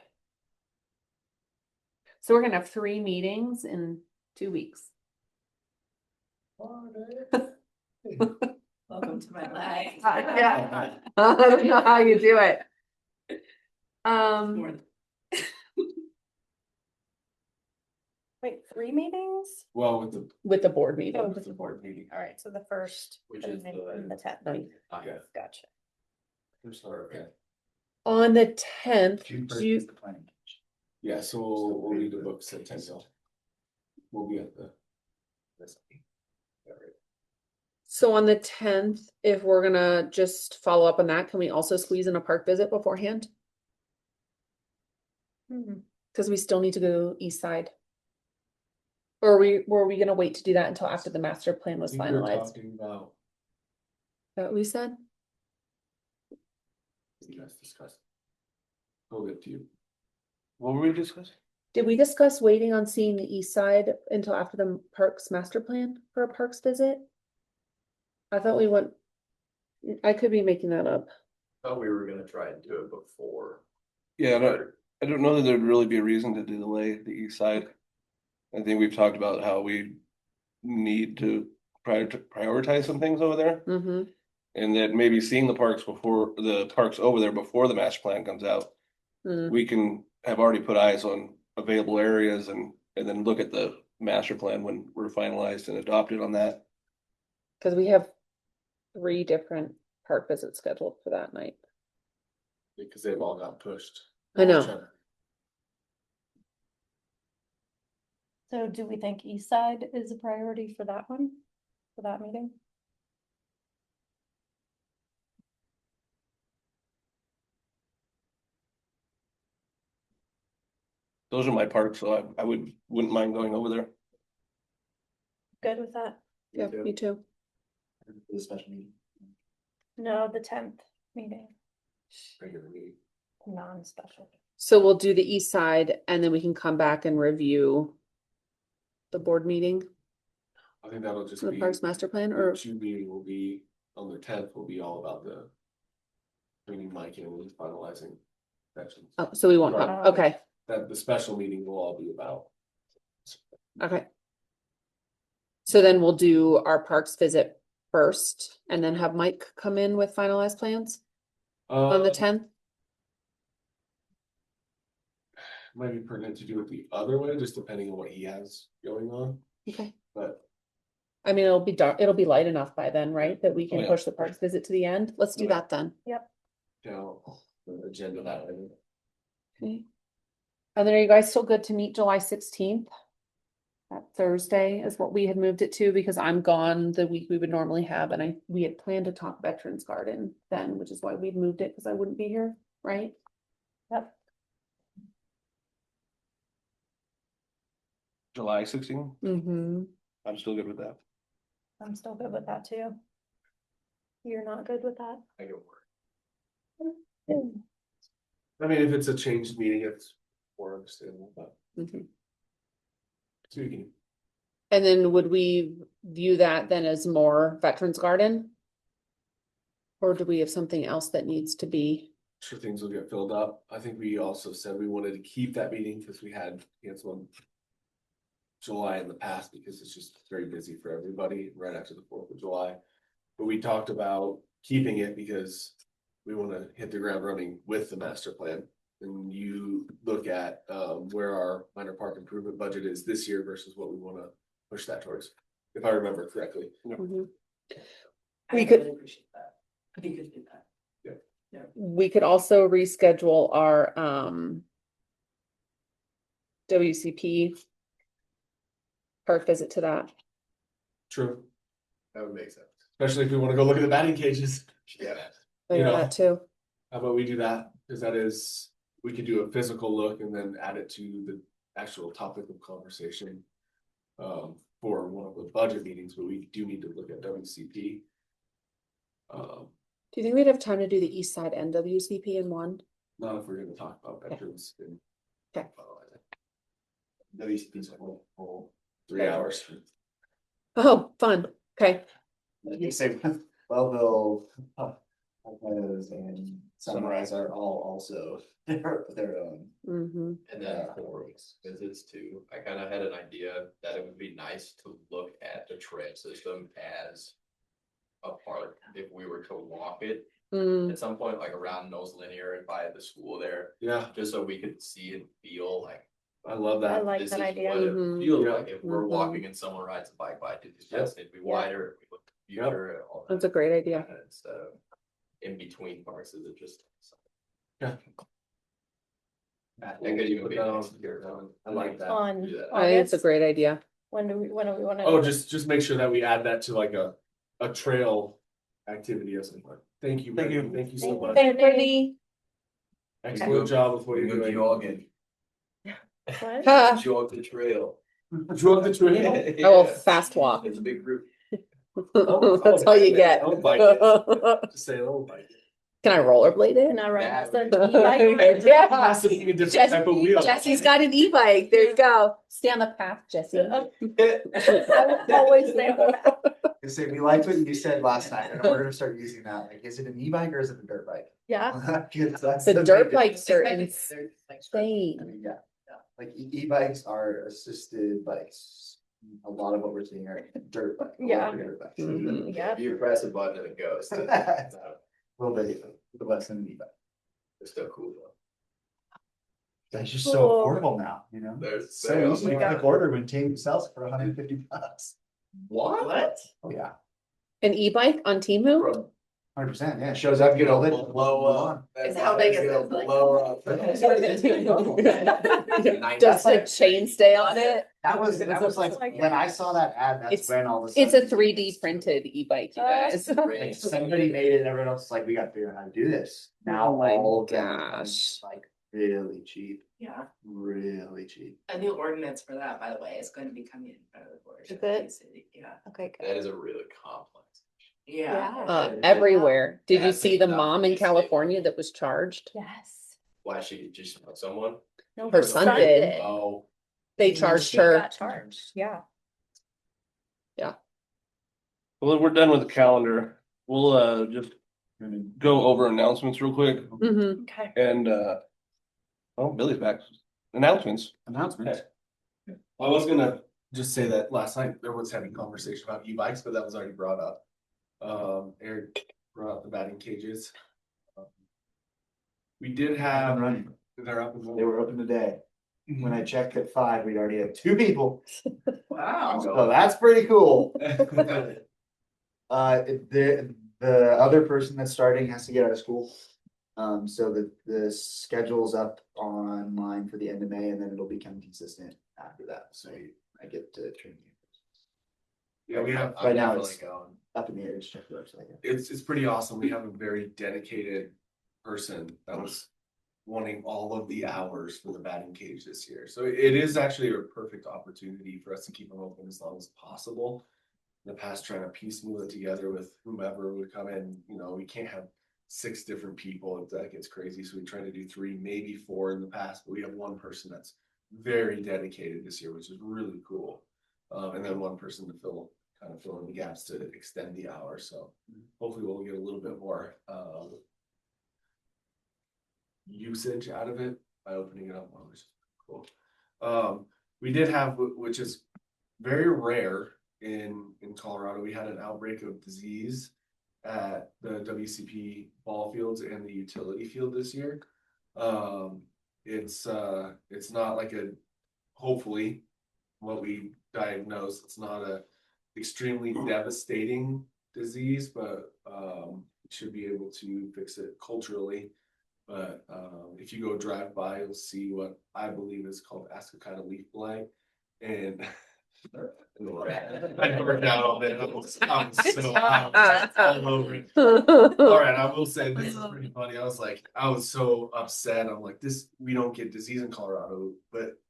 So we're gonna have 3 meetings in 2 weeks. Welcome to my life. Yeah. I don't know how you do it. Wait, 3 meetings? Well, With the board Oh, meeting. with the board meeting. All right, so the first. Which and is then the- the 10th. yeah, Gotcha. I'm sorry, okay. On the 10th, June do 1st you- is the planning. commission. Yeah, so we'll need to book Centennial. We'll be at the. Yeah, right. so on the 10th, if we're gonna just follow up on that, can we also squeeze in a park visit beforehand? Hmm. Cause we still need to go east side. Or were we gonna wait to do that until after the master plan I was think we were finalized? Is talking about, that what we said? you guys discussed. Go get to you. What were we discussing? Did we discuss waiting on seeing the east side until after the parks master plan for a parks visit? I thought we went, I could be making that up. Thought we were gonna try and do it before. Yeah, I don't know that there'd really be a reason to delay the east side. I think we've talked about how we need to prioritize some things over there. Mm-hmm. And that maybe seeing the parks over there before the master plan comes out. Mm. We can have already put eyes on available areas and then look at the master plan when we're finalized and adopted on that. Cause we have 3 different park visits scheduled for that night. Because they've all got pushed. I know. So do we think east side is a priority for that one, for that meeting? Those are my parks, so I wouldn't mind going over there. Good with that? Yeah, too. me too. For the special meeting. No, the 10th meeting, Regular meeting. non-special. So we'll do the east side and then we can come back and review the board meeting, I think that'll just the be. parks master plan, The or, June meeting will be, on the 10th, will be all about the. Bringing Mike in and finalizing sections. oh, so we won't, Right. okay, that the special meeting will all be about. Okay. So then we'll do our parks visit first and then have Mike come in with finalized plans on the 10th. Might be pertinent to do it the other way, just depending on what he has going on, Okay. but I mean, it'll be dark, it'll be light enough by then, right? That we can yeah. push the parks visit to the end. Let's do that then. you know, the agenda that way. Okay. And then are you guys still good to meet July 16th? That Thursday is what we had moved it to because I'm gone the week we would normally have, and we had planned to talk Veterans Garden then, which is why we'd moved it because I wouldn't be here, right? Yep. July 16th. Mm-hmm. I'm still good with that. I'm still good with that too. You're not good with that? I can work. I mean, if it's a changed meeting, it's more understandable, but Mm-hmm. so we can. And then would we view that then as more Veterans Garden? Or do we have something else that needs to be? Sure, things will get filled up. I think we also said we wanted to keep that meeting because we had canceled July in the past because it's just very busy for everybody right after the 4th of July. But we talked about keeping it because we want to hit the ground running with the master plan. And you look at where our minor park improvement budget is this year versus what we want to push that towards, if I remember correctly. Mhm. I We could- really appreciate that. I think you could do that. We could also reschedule our WCP park visit to that. True, That would make sense. especially if we want to go look at the batting cages. Yeah. I You know know. that too. How about we do that? Because that is, we could do a physical look and then add it to the actual topic of conversation. For one of the budget meetings, but we do need to look at WCP. Do you think we'd have time to do the East Side and WCP in one? Not if we're gonna talk about veterans in. Okay. WCP's like whole 3 hours. Oh, fun. Okay. You say, Belleville, and Sunrise are all also their own. Mm-hmm. And then for visits too, I kind of had an idea that it would be nice to look at the trail system as a park, if we were to walk it Mm, at some point, like around Nose Linear and by the school there, Yeah, just so we could see and feel like I love I that. like this that is idea. what it Mhm. feels Yeah. like if we're Mhm. walking and someone rides a bike by, it just it'd be wider, we look at the Yep. future and all that. That's a great idea. Instead of in between parks, is it just? Yeah. That could even be Put that next on. year. I like that. On Do that. I think it's a August, great idea. when do we want to? Oh, just make sure that we add that to like a trail activity or something. Thank you. Thank you. Brittany. Thank you so much. Thank you, Brittany. Excellent job with what you're doing. Jogging, What? jog the trail. Jog the trail. I will fast walk. It's a big group. That's all you get. I'll bike it. Just say, oh my. Can I rollerblade Can it? I ride That the would e-bike? Yeah. Has to be a different type of wheel. Jesse's got an e-bike. There you go. Stay on the path, Jesse. I will always stay on the path. You say, we liked what you said last night, and we're gonna start using that, like, is it an e-bike or is it a dirt bike? Yeah, 'Cause that's The big dirt difference. bikes are I insane. mean, yeah, like e-bikes are assisted bikes. A lot of what we're seeing are dirt bikes. Yeah. Dirt bikes. Mhm. yeah. You press a button and it goes. A little bit, the less than an e-bike. It's still cool though. It's just so Cool. affordable now, you know? There's So easy to click order when Tame sells it for $150. What? Oh, yeah, An e-bike on Temu? 100%, yeah, shows up, you know, it. Blow up. Is how big is it? Blow up. Does the chain stay on it? That was like, when I saw that ad, that's It's- when all the. It's a 3D printed e-bike, you guys. Like somebody made it and everyone else is like, we gotta figure out how to do this. Now Oh my all of them are gosh. like really cheap, Yeah, really cheap. a new ordinance for that, by the way, is going to be coming in front of the board. Is it? City. Yeah, Okay, That is a really complex. yeah. Everywhere. Did you Yeah, see the big mom in enough. California that was charged? yes. Why she just someone? No, Her son did. Oh, They charged She her. got charged, yeah. Well, we're done with the calendar. We'll just go over announcements real quick Mhm. Okay. and oh, Billy's back. announcements. Announcements. I was gonna just say that last night there was having conversation about e-bikes, but that was already brought up. Eric brought up the batting cages. We did have, Running. they're up and They running. were open today. When I checked at 5, we'd already had 2 people. Wow. So that's pretty cool. The other person that's starting has to get out of school. So the schedule's up online for the end of May, and then it'll become consistent after that. So I get to train you. Yeah, we have, Right now definitely it's going. up in the air. Just check the website. it's pretty awesome. We have a very dedicated person that was wanting all of the hours for the batting cage this year. So it is actually a perfect opportunity for us to keep them open as long as possible. In the past, trying to piecemeal it together with whomever would come in, you know, we can't have 6 different people. That gets crazy. So we try to do 3, maybe 4 in the past, but we have one person that's very dedicated this year, which is really cool. And then one person to fill in the gaps to extend the hour. So hopefully we'll get a little bit more usage out of it by opening it up more, which is cool. We did have, which is very rare in Colorado, we had an outbreak of disease at the WCP ball fields and the utility field this year. It's not like hopefully what we diagnose, it's not a extremely devastating disease, but should be able to fix it culturally. But if you go drive by, you'll see what I believe is called Ascocata leaf blight. And I never doubt all that. I was so all over it. All right, I will say this is pretty funny. I was so upset. I'm like, we don't get disease in Colorado, but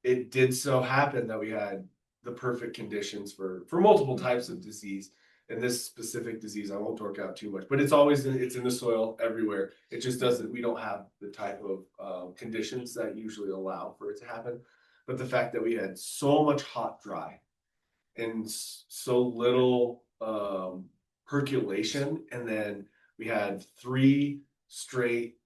it did so happen that we had the perfect conditions for multiple types of disease. And this specific disease, I won't talk out too much, but it's in the soil everywhere. It just doesn't, we don't have the type of conditions that usually allow for it to happen. But the fact that we had so much hot, dry, and so little percolation, and then we had 3 straight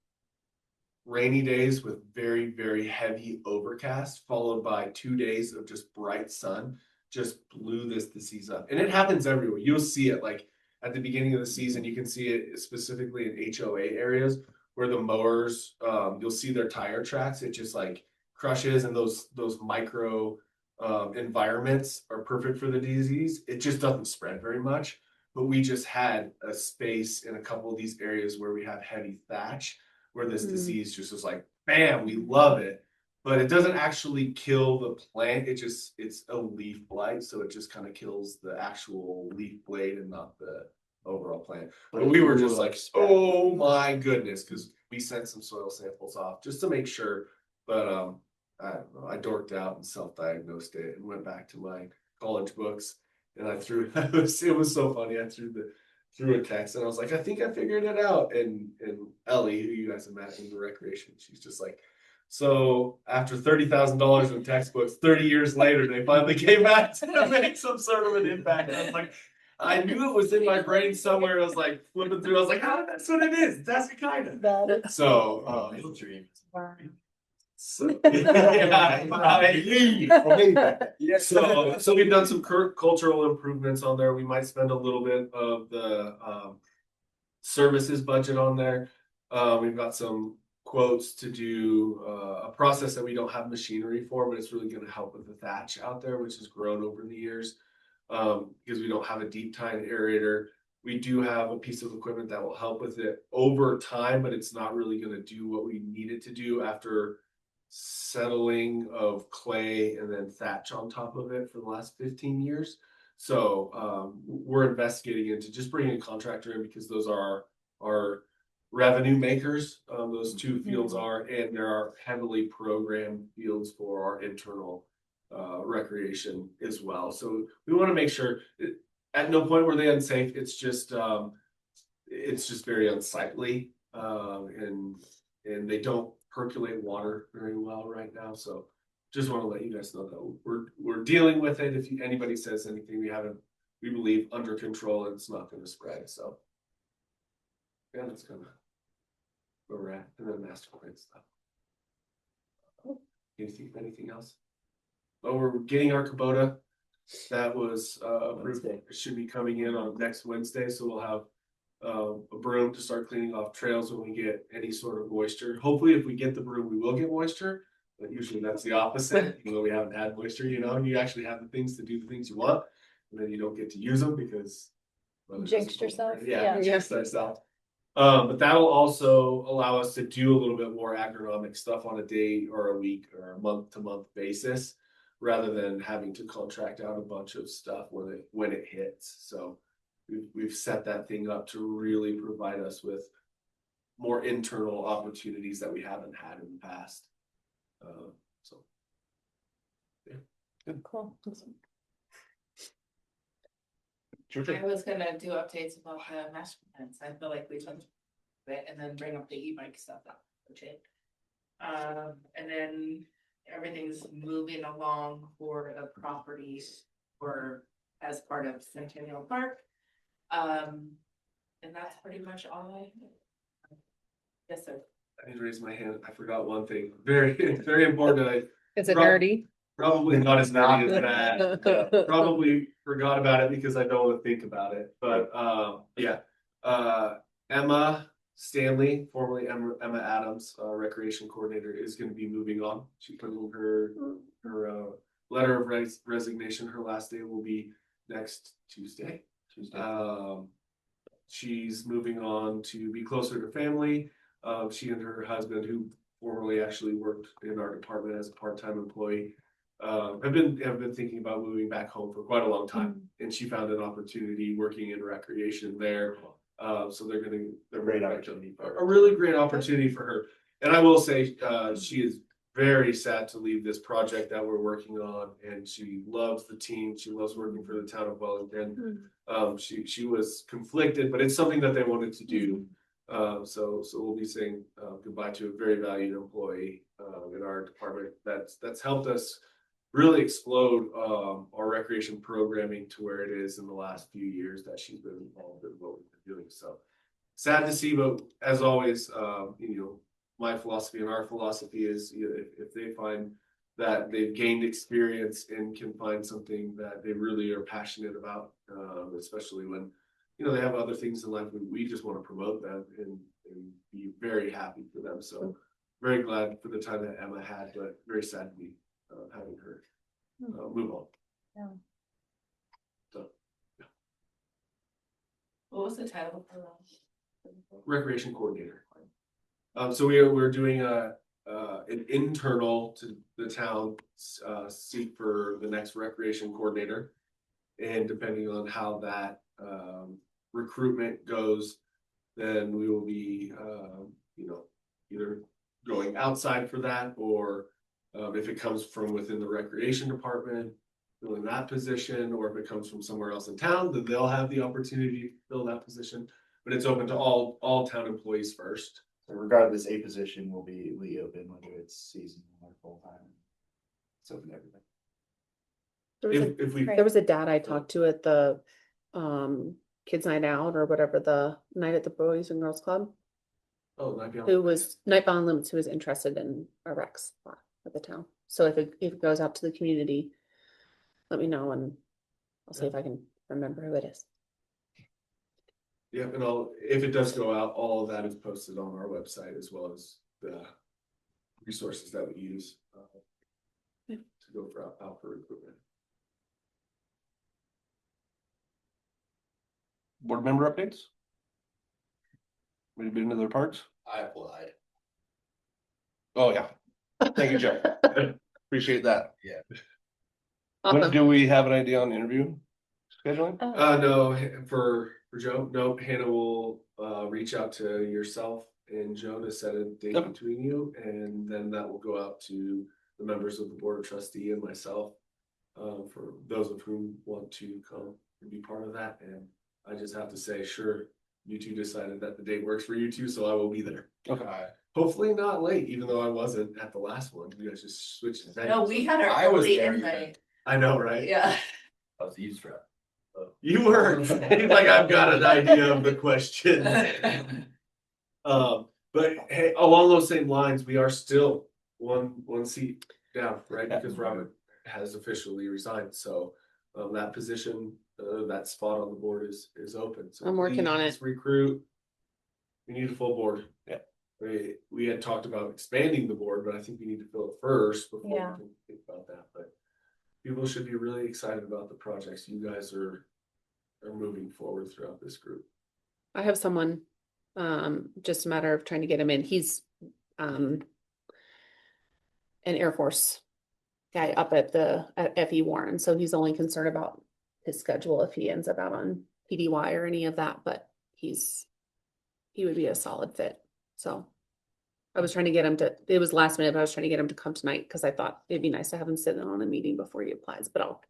rainy days with very, very heavy overcast, followed by 2 days of just bright sun, just blew this disease up. And it happens everywhere. You'll see it like at the beginning of the season. You can see it specifically in HOA areas where the mowers, you'll see their tire tracks. It just like crushes, and those micro environments are perfect for the disease. It just doesn't spread very much. But we just had a space in a couple of these areas where we have heavy thatch, where this disease just was like, bam, we love it. But it doesn't actually kill the plant. It's a leaf blight. So it just kind of kills the actual leaf blade and not the overall plant. But we were just like, oh my goodness, because we sent some soil samples off just to make sure. But I don't know, I dorked out and self-diagnosed it and went back to my college books, and I threw it was so funny. I threw a text, and I was like, I think I figured it out. And Ellie, who you guys have met in the recreation, she's just like, so after $30,000 in textbooks, 30 years later, they finally came back to make some sort of an impact. I was like, I knew it was in my brain somewhere. I was like flipping through. I was like, that's what it is. That's the kind of. So, So, so we've done some cultural improvements on there. We might spend a little bit of the services budget on there. We've got some quotes to do a process that we don't have machinery for, but it's really going to help with the thatch out there, which has grown over the years because we don't have a deep tine aerator. We do have a piece of equipment that will help with it over time, but it's not really going to do what we need it to do after settling of clay and then thatch on top of it for the last 15 years. So we're investigating into just bringing a contractor in, because those are our revenue makers. Those 2 fields are, and there are heavily programmed fields for our internal recreation as well. So we want to make sure at no point were they unsafe. It's just very unsightly, and they don't percolate water very well right now. So just want to let you guys know that we're dealing with it. If anybody says anything, we believe under control, and it's not going to spread. So yeah, that's kind of where we're at. And then master plan stuff. Can you think of anything else? Oh, we're getting our Kubota. That was approved. Wednesday. It should be coming in on next Wednesday, so we'll have a broom to start cleaning off trails when we get any sort of moisture. Hopefully, if we get the broom, we will get moisture. But usually that's the opposite, even though we haven't had moisture, you know, you actually have the things to do the things you want, and then you don't get to use them because. well, it Jinxed doesn't- yourself? Yeah, Yeah. jinxed ourselves. But that'll also allow us to do a little bit more agronomic stuff on a day or a week or a month to month basis, rather than having to contract out a bunch of stuff when it hits. So we've set that thing up to really provide us with more internal opportunities that we haven't had in the past. So Cool. I was gonna do updates about the master plans. I feel like we talked about it and then bring up the e-bike stuff up. Okay. And then everything's moving along for the properties or as part of Centennial Park. And that's pretty much all I. Yes, sir. I need to raise my hand. I forgot one thing. Very, very important. Is it Rob- nerdy? Probably not as many as that. Probably. Probably forgot about it because I don't want to think about it, but yeah. Emma Stanley, formerly Emma Adams, recreation coordinator, is going to be moving on. She put in her letter of resignation. Her last day will be next Tuesday. She's moving on to be closer to family. She and her husband, who formerly actually worked in our department as a part-time employee, have been thinking about moving back home for quite a long time, and she found an opportunity working in recreation there. So they're Great opportunity. a really great opportunity for her. And I will say, she is very sad to leave this project that we're working on, and she loves the team. She loves working for the town of Wellington. She was conflicted, but it's something that they wanted to do. So we'll be saying goodbye to a very valued employee in our department that's helped us really explode our recreation programming to where it is in the last few years that she's been involved in what we've been doing. So sad to see, but as always, my philosophy and our philosophy is, if they find that they've gained experience and can find something that they really are passionate about, especially when they have other things in life, we just want to promote them and be very happy for them. So very glad for the time that Emma had, but very sad to be having her move on. Yeah. So What was the title for that? recreation coordinator. So we're doing an internal to the town seat for the next recreation coordinator, and depending on how that recruitment goes, then we will be either going outside for that, or if it comes from within the recreation department, filling that position, or if it comes from somewhere else in town, then they'll have the opportunity to fill that position. But it's open to all town employees first. So regardless, a position will be open, whether it's seasonal or full time. It's open to everybody. If we There was a dad I talked to at the kids night out or whatever, the night at the Boys and Girls Club, who was Night Bond Limits, who was interested in a rec spot at the town. So if it goes out to the community, let me know and I'll see if I can remember who it is. Yep, and if it does go out, all of that is posted on our website, as well as the resources that we use to go out for recruitment. Board member updates? We've been to their parks? I applied. Oh, yeah. Thank you, Joe. Appreciate that. Yeah. When do we have an idea on interview scheduling? No, for Joe, no, Hannah will reach out to yourself and Joe to set a date Okay. between you, and then that will go out to the members of the board of trustee and myself, for those of whom want to come and be part of that. And I just have to say, sure, you two decided that the date works for you two, so I will be there. Okay. Hopefully not late, even though I wasn't at the last one. You guys just switched. No, we had our I was early there, invite. I know, right? Yeah. I was eavesdropping. You were like, I've got an idea of the question. But hey, along those same lines, we are still one seat down, right? Yeah. Because Robert has officially resigned, so that position, that spot on the board is open. So I'm working on please it. Recruit. We need a full board. Yeah. We had talked about expanding the board, but I think we need to fill it first before we Yeah. can think about that, but people should be really excited about the projects you guys are moving forward throughout this group. I have someone, just a matter of trying to get him in. He's an Air Force guy up at FE Warren, so he's only concerned about his schedule if he ends up out on PDY or any of that, but he would be a solid fit. So I was trying to get him to, it was last minute, but I was trying to get him to come tonight because I thought it'd be nice to have him sit in on a meeting before he applies, but I'll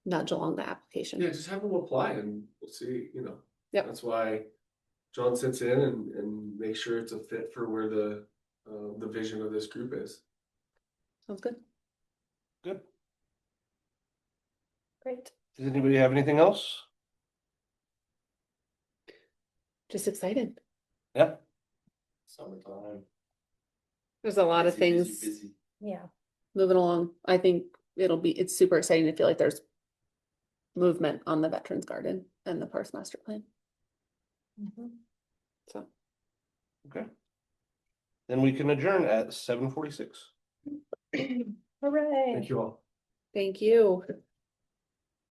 nudge along the application. Yeah, just have them apply and we'll see, you know. Yep. That's why John sits in and makes sure it's a fit for where the vision of this group is. Sounds good. Good. Great. Does anybody have anything else? Just excited. Yeah. Summertime. There's a lot of Busy, busy, things busy. Yeah. moving along. I think it's super exciting to feel like there's movement on the Veterans Garden and the Parks Master Plan. Mhm. So Okay. Then we can adjourn at 7:46. Hooray. Thank you all. thank you.